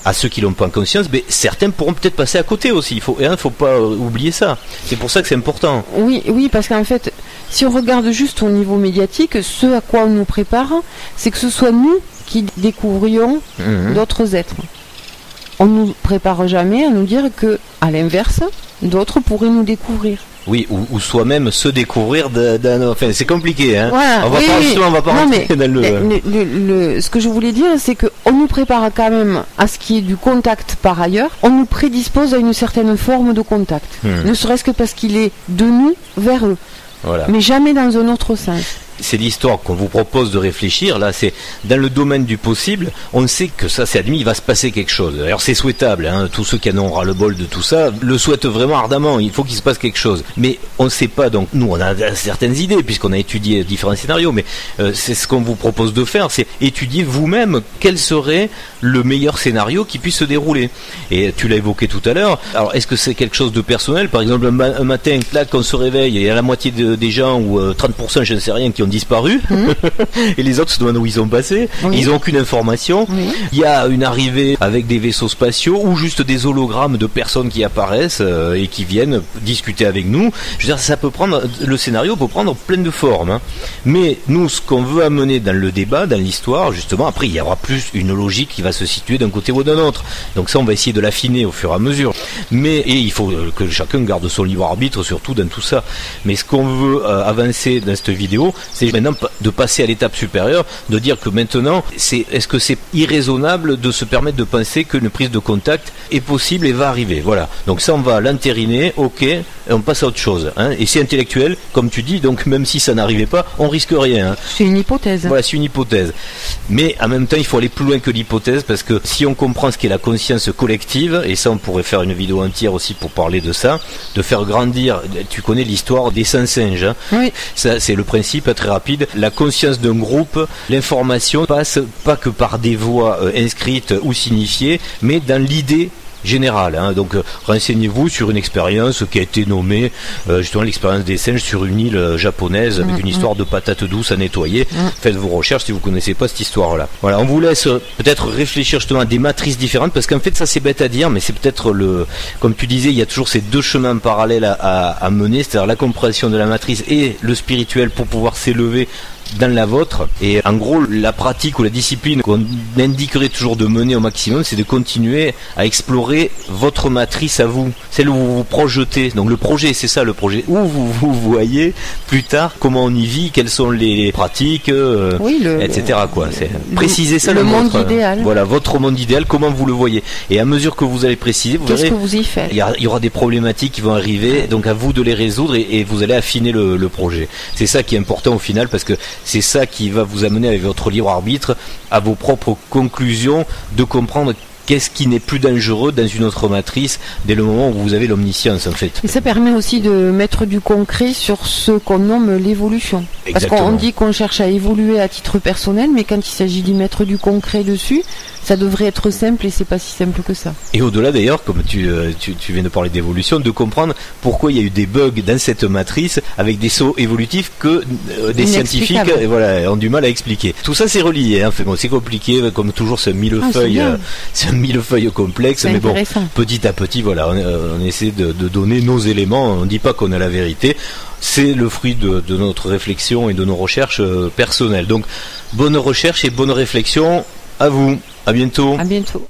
à ceux qui l'ont pas en conscience, mais certains pourront peut-être passer à côté aussi. Il faut pas oublier ça. C'est pour ça que c'est important. Oui, parce qu'en fait, si on regarde juste au niveau médiatique, ce à quoi on nous prépare, c'est que ce soit nous qui découvrions d'autres êtres. On ne nous prépare jamais à nous dire que, à l'inverse, d'autres pourraient nous découvrir. Oui, ou soi-même se découvrir enfin, c'est compliqué, Voilà, on va pas rentrer dans le... Ce que je voulais dire, c'est qu'on nous prépare quand même à ce qui est du contact par ailleurs. On nous prédispose à une certaine forme de contact. Ne serait-ce que parce qu'il est de nous vers eux. Voilà. Mais jamais dans un autre sens. C'est l'histoire qu'on vous propose de réfléchir. Là, c'est dans le domaine du possible. On sait que ça, c'est admis, il va se passer quelque chose. D'ailleurs, c'est souhaitable. Tous ceux qui en ont ras-le-bol de tout ça le souhaitent vraiment ardemment. Il faut qu'il se passe quelque chose. Mais on ne sait pas. Donc, nous, on a certaines idées puisqu'on a étudié différents scénarios. Mais c'est ce qu'on vous propose de faire, c'est étudier vous-même quel serait le meilleur scénario qui puisse se dérouler. Et tu l'as évoqué tout à l'heure. Alors, est-ce que c'est quelque chose de personnel? Par exemple, un matin, là, qu'on se réveille, et il y a la moitié des gens ou 30%, je ne sais rien, qui ont disparu, et les autres se demandent où ils sont passés, ils n'ont aucune information. Il y a une arrivée avec des vaisseaux spatiaux, ou juste des hologrammes de personnes qui apparaissent et qui viennent discuter avec nous. Je veux dire, ça peut prendre, le scénario peut prendre plein de formes, hein. Mais nous, ce qu'on veut amener dans le débat, dans l'histoire, justement, après il y aura plus une logique qui va se situer d'un côté ou d'un autre. Donc ça, on va essayer de l'affiner au fur et à mesure. Mais, et il faut que chacun garde son libre arbitre, surtout dans tout ça. Mais ce qu'on veut avancer dans cette vidéo, c'est maintenant de passer à l'étape supérieure, de dire que maintenant, est-ce que c'est irraisonnable de se permettre de penser qu'une prise de contact est possible et va arriver. Voilà. Donc ça, on va l'entériner, ok, et on passe à autre chose, hein. Et c'est intellectuel, comme tu dis, donc même si ça n'arrivait pas, on risque rien, hein. C'est une hypothèse. Voilà, c'est une hypothèse. Mais en même temps, il faut aller plus loin que l'hypothèse, parce que si on comprend ce qu'est la conscience collective, et ça on pourrait faire une vidéo entière aussi pour parler de ça, de faire grandir, tu connais l'histoire des 100 singes, hein. Oui. Ça, c'est le principe très rapide. La conscience d'un groupe, l'information passe pas que par des voix inscrites ou signifiées, mais dans l'idée générale, hein. Donc renseignez-vous sur une expérience qui a été nommée justement l'expérience des singes sur une île japonaise avec une histoire de patates douces à nettoyer. Faites vos recherches si vous connaissez pas cette histoire-là. Voilà, on vous laisse peut-être réfléchir justement à des matrices différentes, parce qu'en fait ça c'est bête à dire, mais c'est peut-être comme tu disais, il y a toujours ces deux chemins parallèles à mener, c'est-à-dire la compréhension de la matrice et le spirituel pour pouvoir s'élever dans la vôtre. Et en gros, la pratique ou la discipline qu'on indiquerait toujours de mener au maximum, c'est de continuer à explorer votre matrice à vous, celle où vous vous projetez. Donc le projet, c'est ça le projet, où vous voyez plus tard comment on y vit, quelles sont les pratiques, etc. quoi. C'est préciser ça, le monde idéal. Voilà, votre monde idéal, comment vous le voyez. Et à mesure que vous allez préciser, vous verrez, qu'est-ce que vous y faites. Il y aura des problématiques qui vont arriver, donc à vous de les résoudre, et vous allez affiner le projet. C'est ça qui est important au final, parce que c'est ça qui va vous amener avec votre libre arbitre à vos propres conclusions, de comprendre qu'est-ce qui n'est plus dangereux dans une autre matrice dès le moment où vous avez l'omniscience en fait. Et ça permet aussi de mettre du concret sur ce qu'on nomme l'évolution. Parce qu'on dit qu'on cherche à évoluer à titre personnel, mais quand il s'agit d'y mettre du concret dessus, ça devrait être simple, et c'est pas si simple que ça. Et au-delà d'ailleurs, comme tu viens de parler d'évolution, de comprendre pourquoi il y a eu des bugs dans cette matrice avec des sauts évolutifs que des scientifiques ont du mal à expliquer. Tout ça c'est relié, hein. Enfin, bon, c'est compliqué, comme toujours c'est un millefeuille complexe, mais bon, petit à petit, voilà, on essaie de donner nos éléments, on ne dit pas qu'on a la vérité, c'est le fruit de notre réflexion et de nos recherches personnelles. Donc, bonne recherche et bonne réflexion à vous, à bientôt. À bientôt.